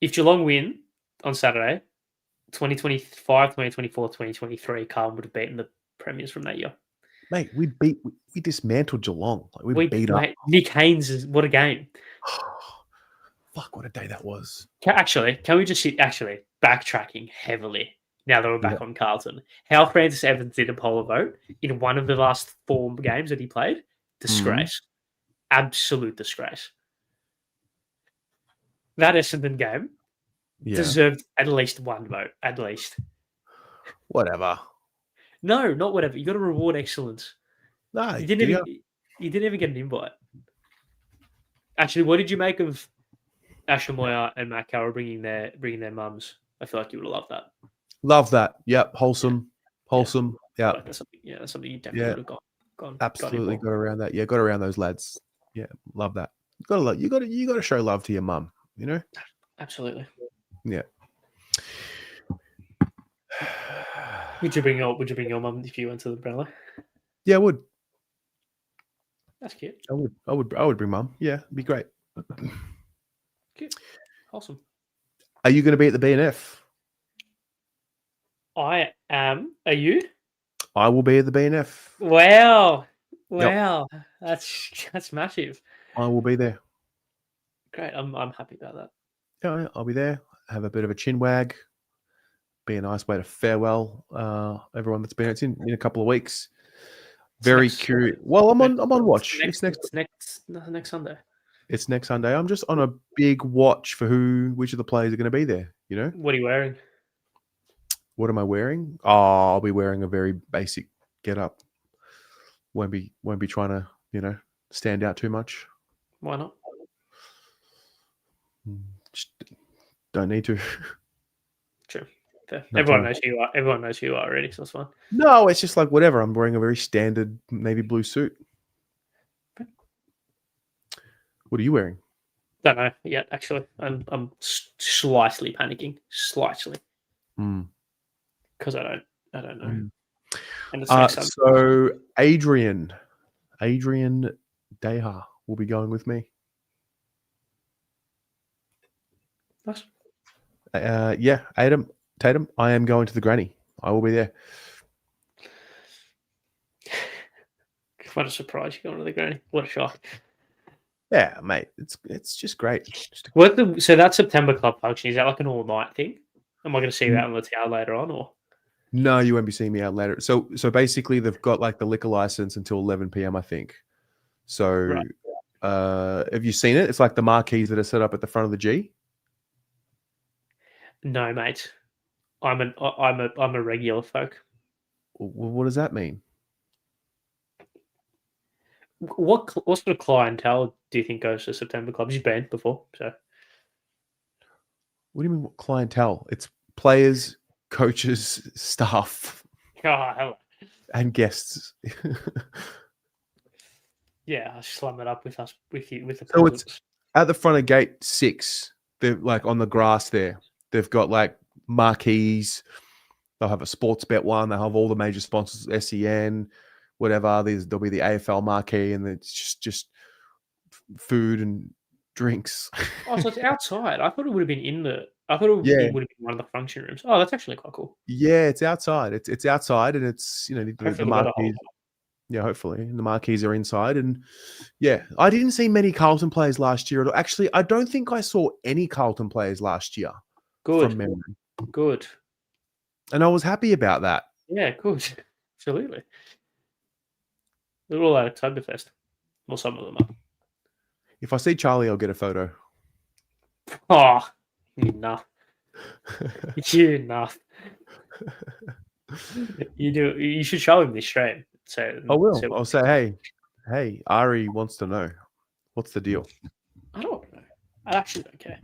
If Geelong win on Saturday, 2025, 2024, 2023, Carlton would have beaten the premiers from that year. Mate, we dismantled Geelong. Like we beat up. Nick Haynes, what a game. Fuck, what a day that was. Can we just backtracking heavily now that we're back on Carlton? How Francis Evans did a polar vote in one of the last 4 games that he played? Disgrace. Absolute disgrace. That Essendon game deserved at least 1 vote. At least. Whatever. No, not whatever. You got to reward excellence. No, you didn't even get an invite. Actually, what did you make of Asher Moyer and Matt Carroll bringing their mums? I feel like you would have loved that. Love that. Yep, wholesome. Yeah, that's something you definitely would have gone. Absolutely got around that. Yeah, got around those lads. Yeah, love that. You got to show love to your mum. Absolutely. Yeah. Would you bring your mum if you went to the Brownlow? Yeah, I would. That's cute. I would bring mum. Yeah, it'd be great. Cute. Awesome. Are you going to be at the BNF? I am. Are you? I will be at the BNF. Wow. Yep. That's massive. I will be there. Great. I'm happy about that. Yeah, I'll be there. Have a bit of a chin wag. Be a nice way to farewell everyone that's been. It's in a couple of weeks. Very curious. Well, I'm on watch. It's next Sunday. It's next Sunday. I'm just on a big watch for which of the players are going to be there. What are you wearing? What am I wearing? Oh, I'll be wearing a very basic get-up. Won't be trying to stand out too much. Why not? Just don't need to. True. Fair. Everyone knows who you are. Everyone knows who you are already, so that's fine. No, it's just like whatever. I'm wearing a very standard navy blue suit. What are you wearing? Don't know yet. Actually, I'm slightly panicking. Slightly. Because I don't know. And it's so Adrian Deha will be going with me. Nice. Tatum, I am going to the granny. I will be there. What a surprise! You're going to the granny. What a shock. Yeah, mate. It's just great. So that September club function, is that like an all-night thing? Am I going to see you out on the tower later on, or? No, you won't be seeing me out later. So basically, they've got like the liquor license until 11 p.m. I think. So, right. Have you seen it? It's like the marquees that are set up at the front of the G. No, mate. I'm a regular folk. What does that mean? What sort of clientele do you think goes to September clubs? You've been before, so. What do you mean clientele? It's players, coaches, staff, and guests. Yeah, I slum it up with us, with you, with the. So it's at the front of gate 6. They're like on the grass there. They've got like marquees. They'll have a sports bet one. They'll have all the major sponsors, SEN, whatever. There'll be the AFL marquee, and it's just food and drinks. Oh, so it's outside. I thought it would have been in the. I thought it would have been one of the function rooms. Oh, that's actually quite cool. Yeah, it's outside. It's outside, and it's the marquees. Yeah, hopefully. And the marquees are inside. And yeah, I didn't see many Carlton players last year. Actually, I don't think I saw any Carlton players last year. Good. From memory. Good. And I was happy about that. Yeah, good. Absolutely. They're all at Oktoberfest. Well, some of them are. If I see Charlie, I'll get a photo. Oh, enough. Enough. You should show him this stream. So I will. I'll say, hey, Ari wants to know. What's the deal? I don't I actually don't care.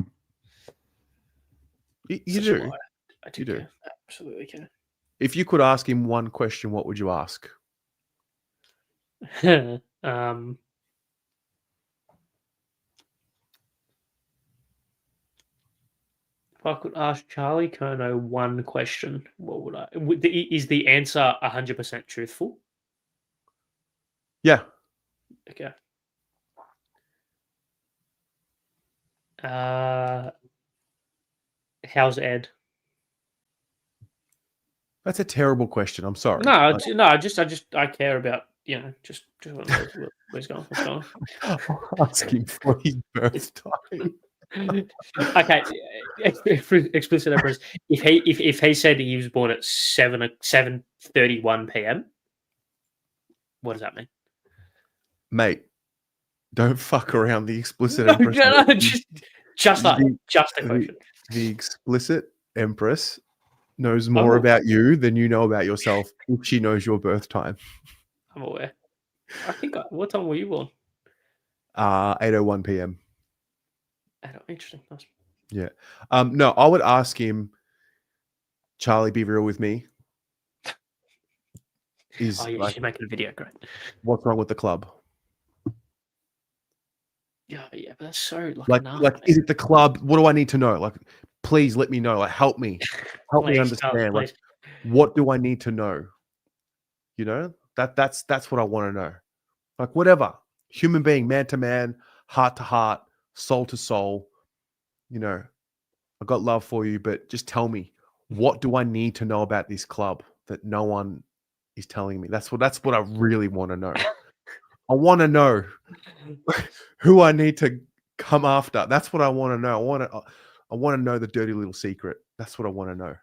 You Such a do. liar. I do You do. care. I absolutely care. If you could ask him one question, what would you ask? um, If I could ask Charlie Curnow one question, what would I? Is the answer 100% truthful? Yeah. Okay. How's Ed? That's a terrible question. I'm sorry. No, I care about just want to know where's going. What's going on? I'll ask him for his birthday. Okay, explicit empress. If he said he was born at 7:31 p.m., what does that mean? Mate, don't fuck around the explicit No, empress. just a question. The explicit empress knows more about you than you know about yourself if she knows your birth time. I'm aware. I think. What time were you born? 8:01 p.m. Interesting. Nice. Yeah. No, I would ask him, Charlie, be real with me. She's making a video. Great. What's wrong with the club? Yeah, but that's so like, is it the club? What do I need to know? Like, please let me know. Like, help me Please, understand. please. Like, what do I need to know? You know, that's what I want to know. Like, whatever, human being, man to man, heart to heart, soul to soul. You know, I got love for you, but just tell me, what do I need to know about this club that no one is telling me? That's what I really want to know. I want to know who I need to come after. That's what I want to know. I want to know the dirty little secret. That's what I want to know.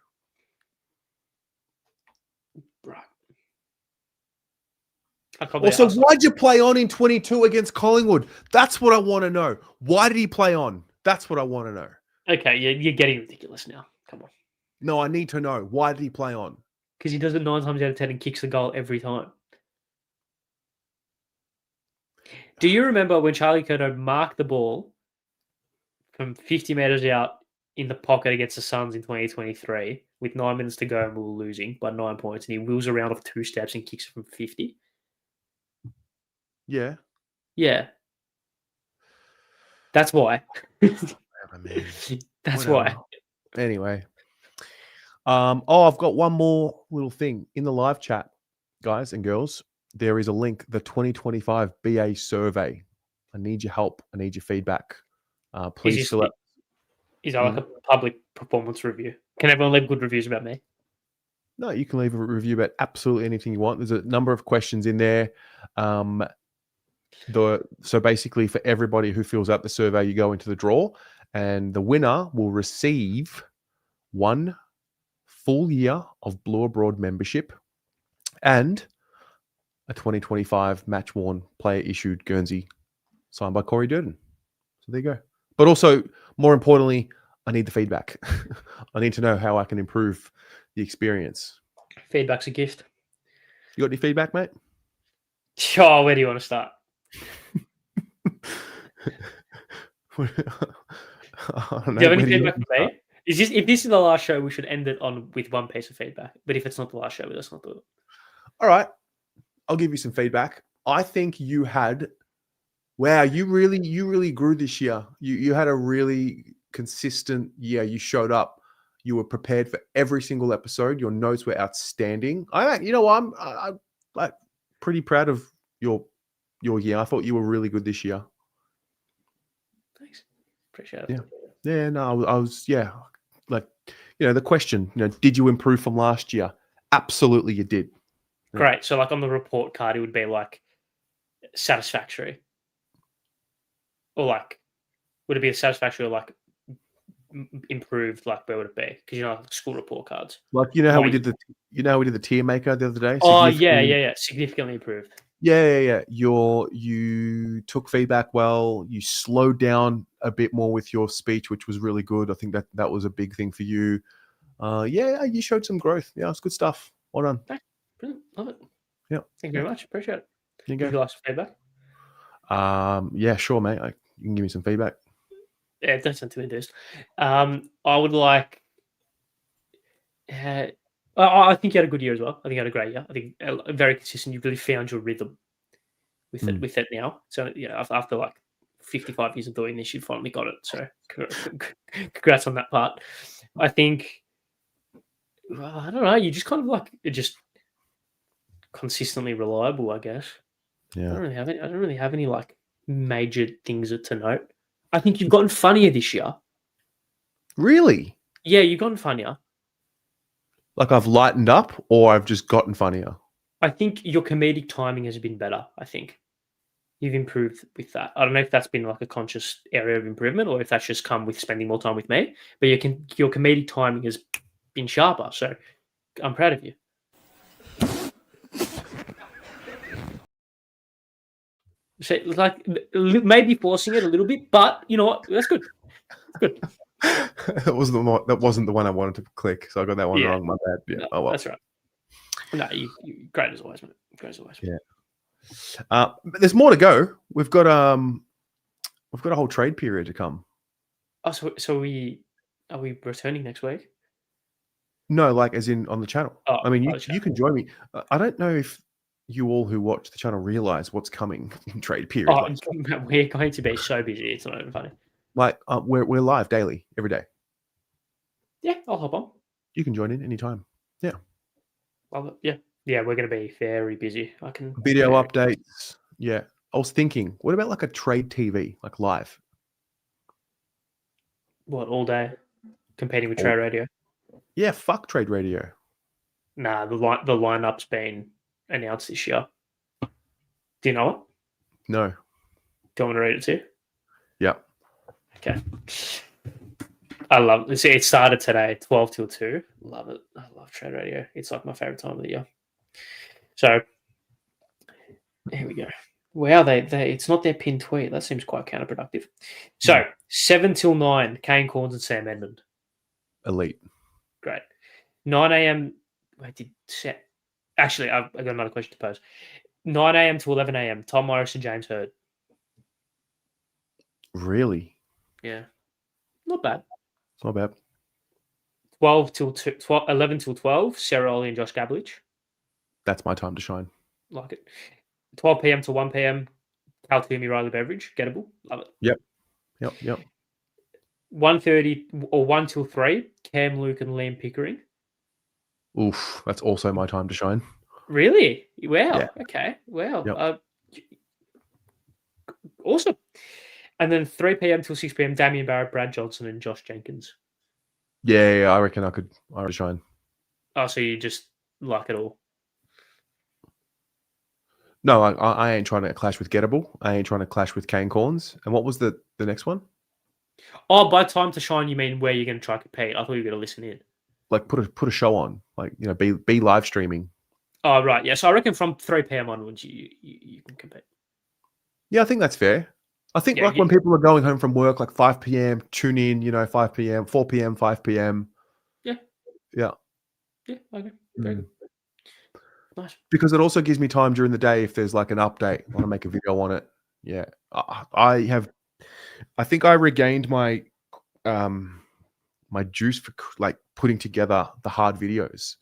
Right. Also, why'd you play on in 22 against Collingwood? That's what I want to know. Why did he play on? That's what I want to know. Okay, you're getting ridiculous now. Come on. No, I need to know. Why did he play on? Because he does it 9 times out of 10 and kicks the goal every time. Do you remember when Charlie Curnow marked the ball from 50 metres out in the pocket against the Suns in 2023 with 9 minutes to go and we were losing by 9 points and he wheels around off 2 steps and kicks it from 50? Yeah. Yeah. That's why. That's why. Anyway. I've got one more little thing in the live chat, guys and girls. There is a link, the 2025 BA survey. I need your help. I need your feedback. Please fill out. Is that like a public performance review? Can everyone leave good reviews about me? No, you can leave a review about absolutely anything you want. There's a number of questions in there. So basically, for everybody who fills out the survey, you go into the draw, and the winner will receive 1 full year of Blue Abroad membership and a 2025 match-worn player-issued Guernsey signed by Corey Durden. So there you go. But also, more importantly, I need the feedback. I need to know how I can improve the experience. Feedback's a gift. You got any feedback, mate? Sure, where do you want to start? Do you have any feedback for me? If this is the last show, we should end it with one piece of feedback. But if it's not the last show, let's not do it. All right. I'll give you some feedback. I think you had, wow, you really grew this year. You had a really consistent year. You showed up. You were prepared for every single episode. Your notes were outstanding. I'm like pretty proud of your year. I thought you were really good this year. Thanks. Appreciate it. Yeah. No, I was. Like, the question. Did you improve from last year? Absolutely, you did. Yeah. Great. So, like on the report card, it would be like satisfactory, or like, would it be a satisfactory or like improved? Like, where would it be? Because like school report cards. Like how we did the tier maker the other day. Oh yeah. Significantly improved. Yeah. You took feedback well. You slowed down a bit more with your speech, which was really good. I think that was a big thing for you. You showed some growth. Yeah, it's good stuff. Well done. Thanks. Brilliant. Love it. Yeah. Thank you very much. Appreciate it. You Would you like some feedback? Yeah, sure, mate. You can give me some feedback. Yeah, don't sound too enthused. I would like. I think you had a good year as well. I think you had a great year. I think very consistent. You've really found your rhythm with it. With it now. So yeah, after like 55 years of doing this, you finally got it. So congrats on that part. I think. Well, I don't know. You just kind of like you're just consistently reliable, I guess. Yeah. I don't really have any like major things to note. I think you've gotten funnier this year. Really? Yeah, you've gotten funnier. Like I've lightened up, or I've just gotten funnier. I think your comedic timing has been better. I think you've improved with that. I don't know if that's been like a conscious area of improvement, or if that's just come with spending more time with me. But your comedic timing has been sharper. So I'm proud of you. So, like maybe forcing it a little bit, but you know what? That's good. Good. That wasn't the one I wanted to click, so I got that one wrong. My bad. Yeah. No, oh well. That's right. No, you great as always, mate. Great as always. Yeah. But there's more to go. We've got a whole trade period to come. Oh, so are we returning next week? No, like as in on the channel. Oh, I mean, on the you channel. can join me. I don't know if you all who watch the channel realize what's coming in trade period. Oh, we're going to be so busy. It's not even funny. Like we're live daily, every day. Yeah, I'll hop on. You can join in anytime. Yeah. Yeah, we're going to be very busy. I can Video updates. Yeah. I was thinking, what about like a trade TV, like live? What, all day competing with trade radio? Yeah, fuck trade radio. Nah, the lineup's been announced this year. Do you know it? No. Do you want me to read it to you? Yeah. Okay. I love it. It started today, 12 till 2. Love it. I love trade radio. It's like my favorite time of the year. So here we go. Wow, they it's not their pinned tweet. That seems quite counterproductive. So 7 till 9, Kane Corns and Sam Edmund. Elite. Great. 9 a.m. Actually, I've got another question to pose. 9 a.m. to 11 a.m. Tom Morris and James Hurd. Really? Yeah. Not bad. It's not bad. 11 till 12, Sarah Ollie and Josh Gablich. That's my time to shine. Like it. 12 p.m. to 1 p.m, Cal Toomey, Riley Beveridge. Gettable. Love it. Yep. 1:30 or 1 till 3, Cam Luke and Liam Pickering. Oof. That's also my time to shine. Really? Wow. Yeah. Okay. Wow. Yep. Awesome. And then 3 p.m. till 6 p.m, Damien Barrett, Brad Johnson, and Josh Jenkins. Yeah, I reckon I could shine. Oh, so you just like it all? No, I ain't trying to clash with Gettable. I ain't trying to clash with Kane Corns. And what was the next one? Oh, by time to shine, you mean where you're going to try to compete? I thought you were going to listen in. Like put a show on. Like, you know, be live streaming. Oh, right. Yeah. So I reckon from 3 p.m. onwards, you can compete. Yeah, I think that's fair. I think when people are going home from work, like 5 p.m, tune in, 5 p.m, 4 p.m, 5 p.m. Yeah. Yeah. Yeah. Okay. Very good. Nice. Because it also gives me time during the day if there's like an update, I want to make a video on it. Yeah. I think I regained my my juice for like putting together the hard videos.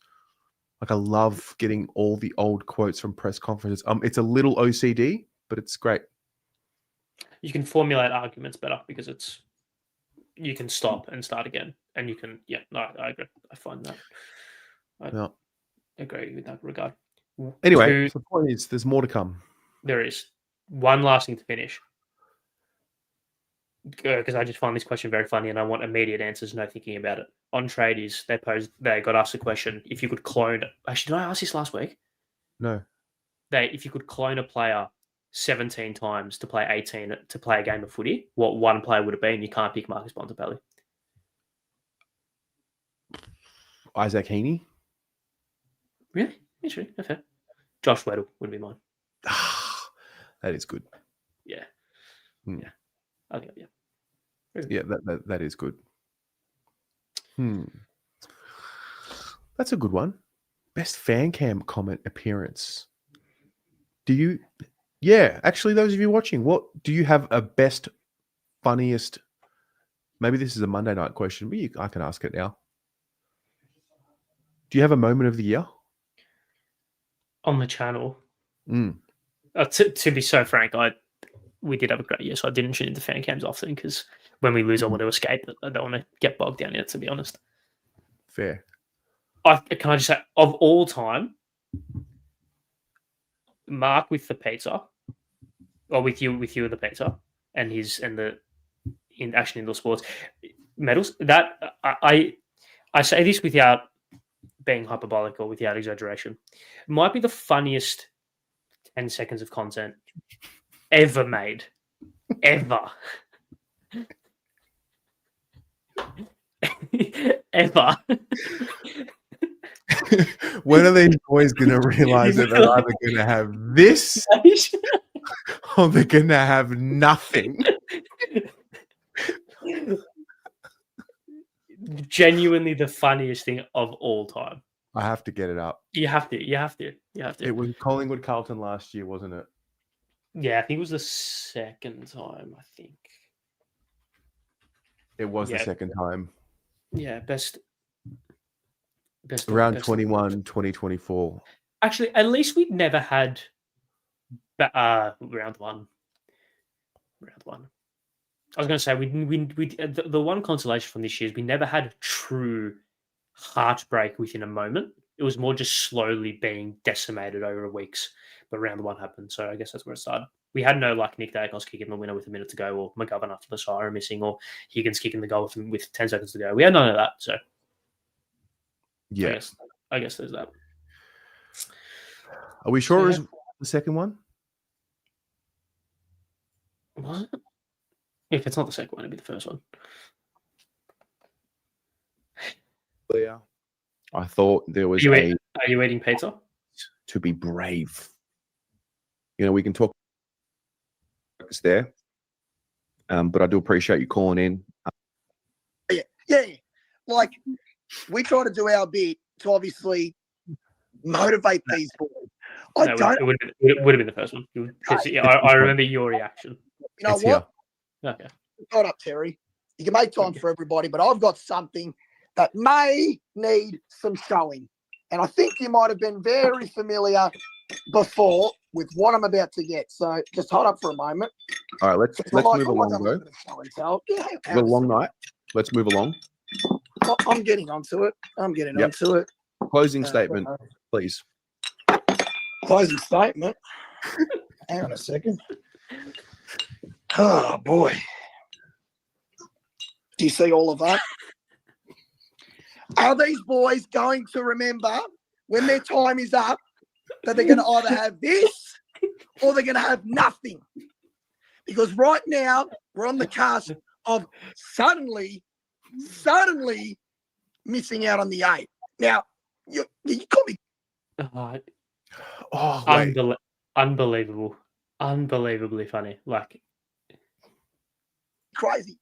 Like I love getting all the old quotes from press conferences. It's a little OCD, but it's great. You can formulate arguments better because you can stop and start again, and you can. Yeah, no, I agree. I find that. I agree with that regard. Anyway, the point is, there's more to come. There is one last thing to finish because I just find this question very funny, and I want immediate answers. No thinking about it. On tradies, they got asked a question: if you could clone. Actually, did I ask this last week? No. If you could clone a player 17 times to play 18 to play a game of footy, what one player would it be? And you can't pick Marcus Bontempelli. Isaac Heaney. Really? Interesting. Okay. Josh Weddle would be mine. That is good. Yeah. Yeah. Okay. Yeah. Yeah, that is good. That's a good one. Best fan cam comment appearance. Yeah, actually, those of you watching, what do you have a best, funniest Maybe this is a Monday night question, but I can ask it now. Do you have a moment of the year? On the channel. Mm. To be so frank, we did have a great year, so I didn't tune into fan cams often because when we lose, I want to escape it. I don't want to get bogged down in it, to be honest. Fair. Can I just say, of all time, Mark with the pizza, or with you with the pizza, and Action Indoor Sports medals. That I say this without being hyperbolic or without exaggeration. It might be the funniest 10 seconds of content ever made. Ever. Ever. When are these boys going to realize that they're either going to have this or they're going to have nothing? Genuinely the funniest thing of all time. I have to get it up. You have to. It was Collingwood Carlton last year, wasn't it? Yeah, I think it was the second time, I think. It was the second time. Yeah, best Round 21, 2024. Actually, at least we'd never had round one. I was going to say the one consolation from this year is we never had a true heartbreak within a moment. It was more just slowly being decimated over weeks. But round one happened, so I guess that's where it started. We had no like Nick Dacos kicking the winner with a minute to go, or McGovern after the siren missing, or Higgins kicking the goal with 10 seconds to go. We had none of that, so yeah. I guess there's that. Are we sure it was the second one? Was it? If it's not the second one, it'd be the first one. Yeah. I thought there was Are you eating pizza? To be brave. You know, we can talk there, but I do appreciate you calling in. Yeah. Like, we try to do our bit to obviously motivate these boys. It would have been the first one. I remember your reaction. You know what? Okay. Hold up, Terry. You can make time for everybody, but I've got something that may need some showing. And I think you might have been very familiar before with what I'm about to get. So just hold up for a moment. All right, let's move along, bro. It's a long night. Let's move along. I'm getting onto it. Closing statement, please. Closing statement. Hang on a second. Oh, boy. Do you see all of that? Are these boys going to remember when their time is up that they're going to either have this or they're going to have nothing? Because right now we're on the cusp of suddenly missing out on the 8. Now, you got me. Unbelievable. Unbelievably funny. Like, crazy.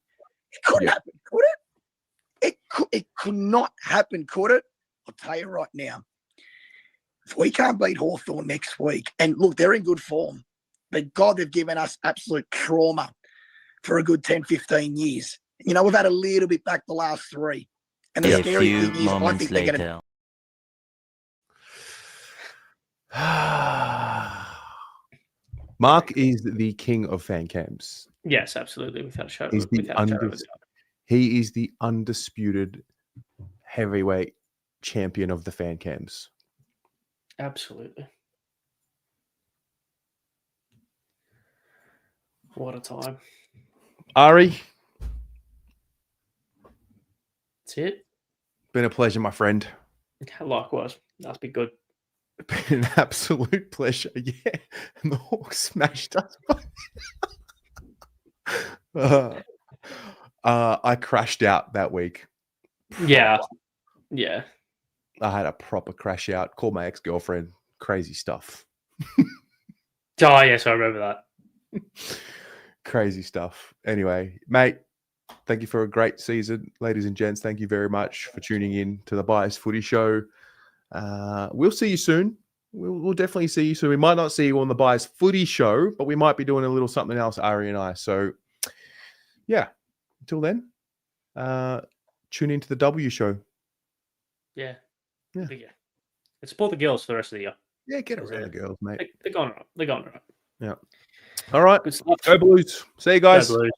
It couldn't happen, could it? It could not happen, could it? I'll tell you right now. If we can't beat Hawthorn next week, and look, they're in good form, but God, they've given us absolute trauma for a good 10, 15 years. You know, we've had a little bit back the last 3. And the scary thing is, I think they're going to... Mark is the king of fan cams. Yes, absolutely. Without a shadow. He is the undisputed heavyweight champion of the fan cams. Absolutely. What a time. Ari. That's it. Been a pleasure, my friend. Likewise. That's been good. Been an absolute pleasure. Yeah. And the Hawks smashed us. I crashed out that week. Yeah. I had a proper crash out. Called my ex-girlfriend. Crazy stuff. Oh, yes, I remember that. Crazy stuff. Anyway, mate, thank you for a great season. Ladies and gents, thank you very much for tuning in to the Bias Footy Show. We'll see you soon. We'll definitely see you soon. We might not see you on the Bias Footy Show, but we might be doing a little something else, Ari and I. So, yeah, until then, tune into the W show. Yeah. Yeah. And support the girls for the rest of the year. Yeah, get around the girls, mate. They're going all right. They're going all right. Yeah. All right. Good stuff. Go Blues. See you guys. Go Blues.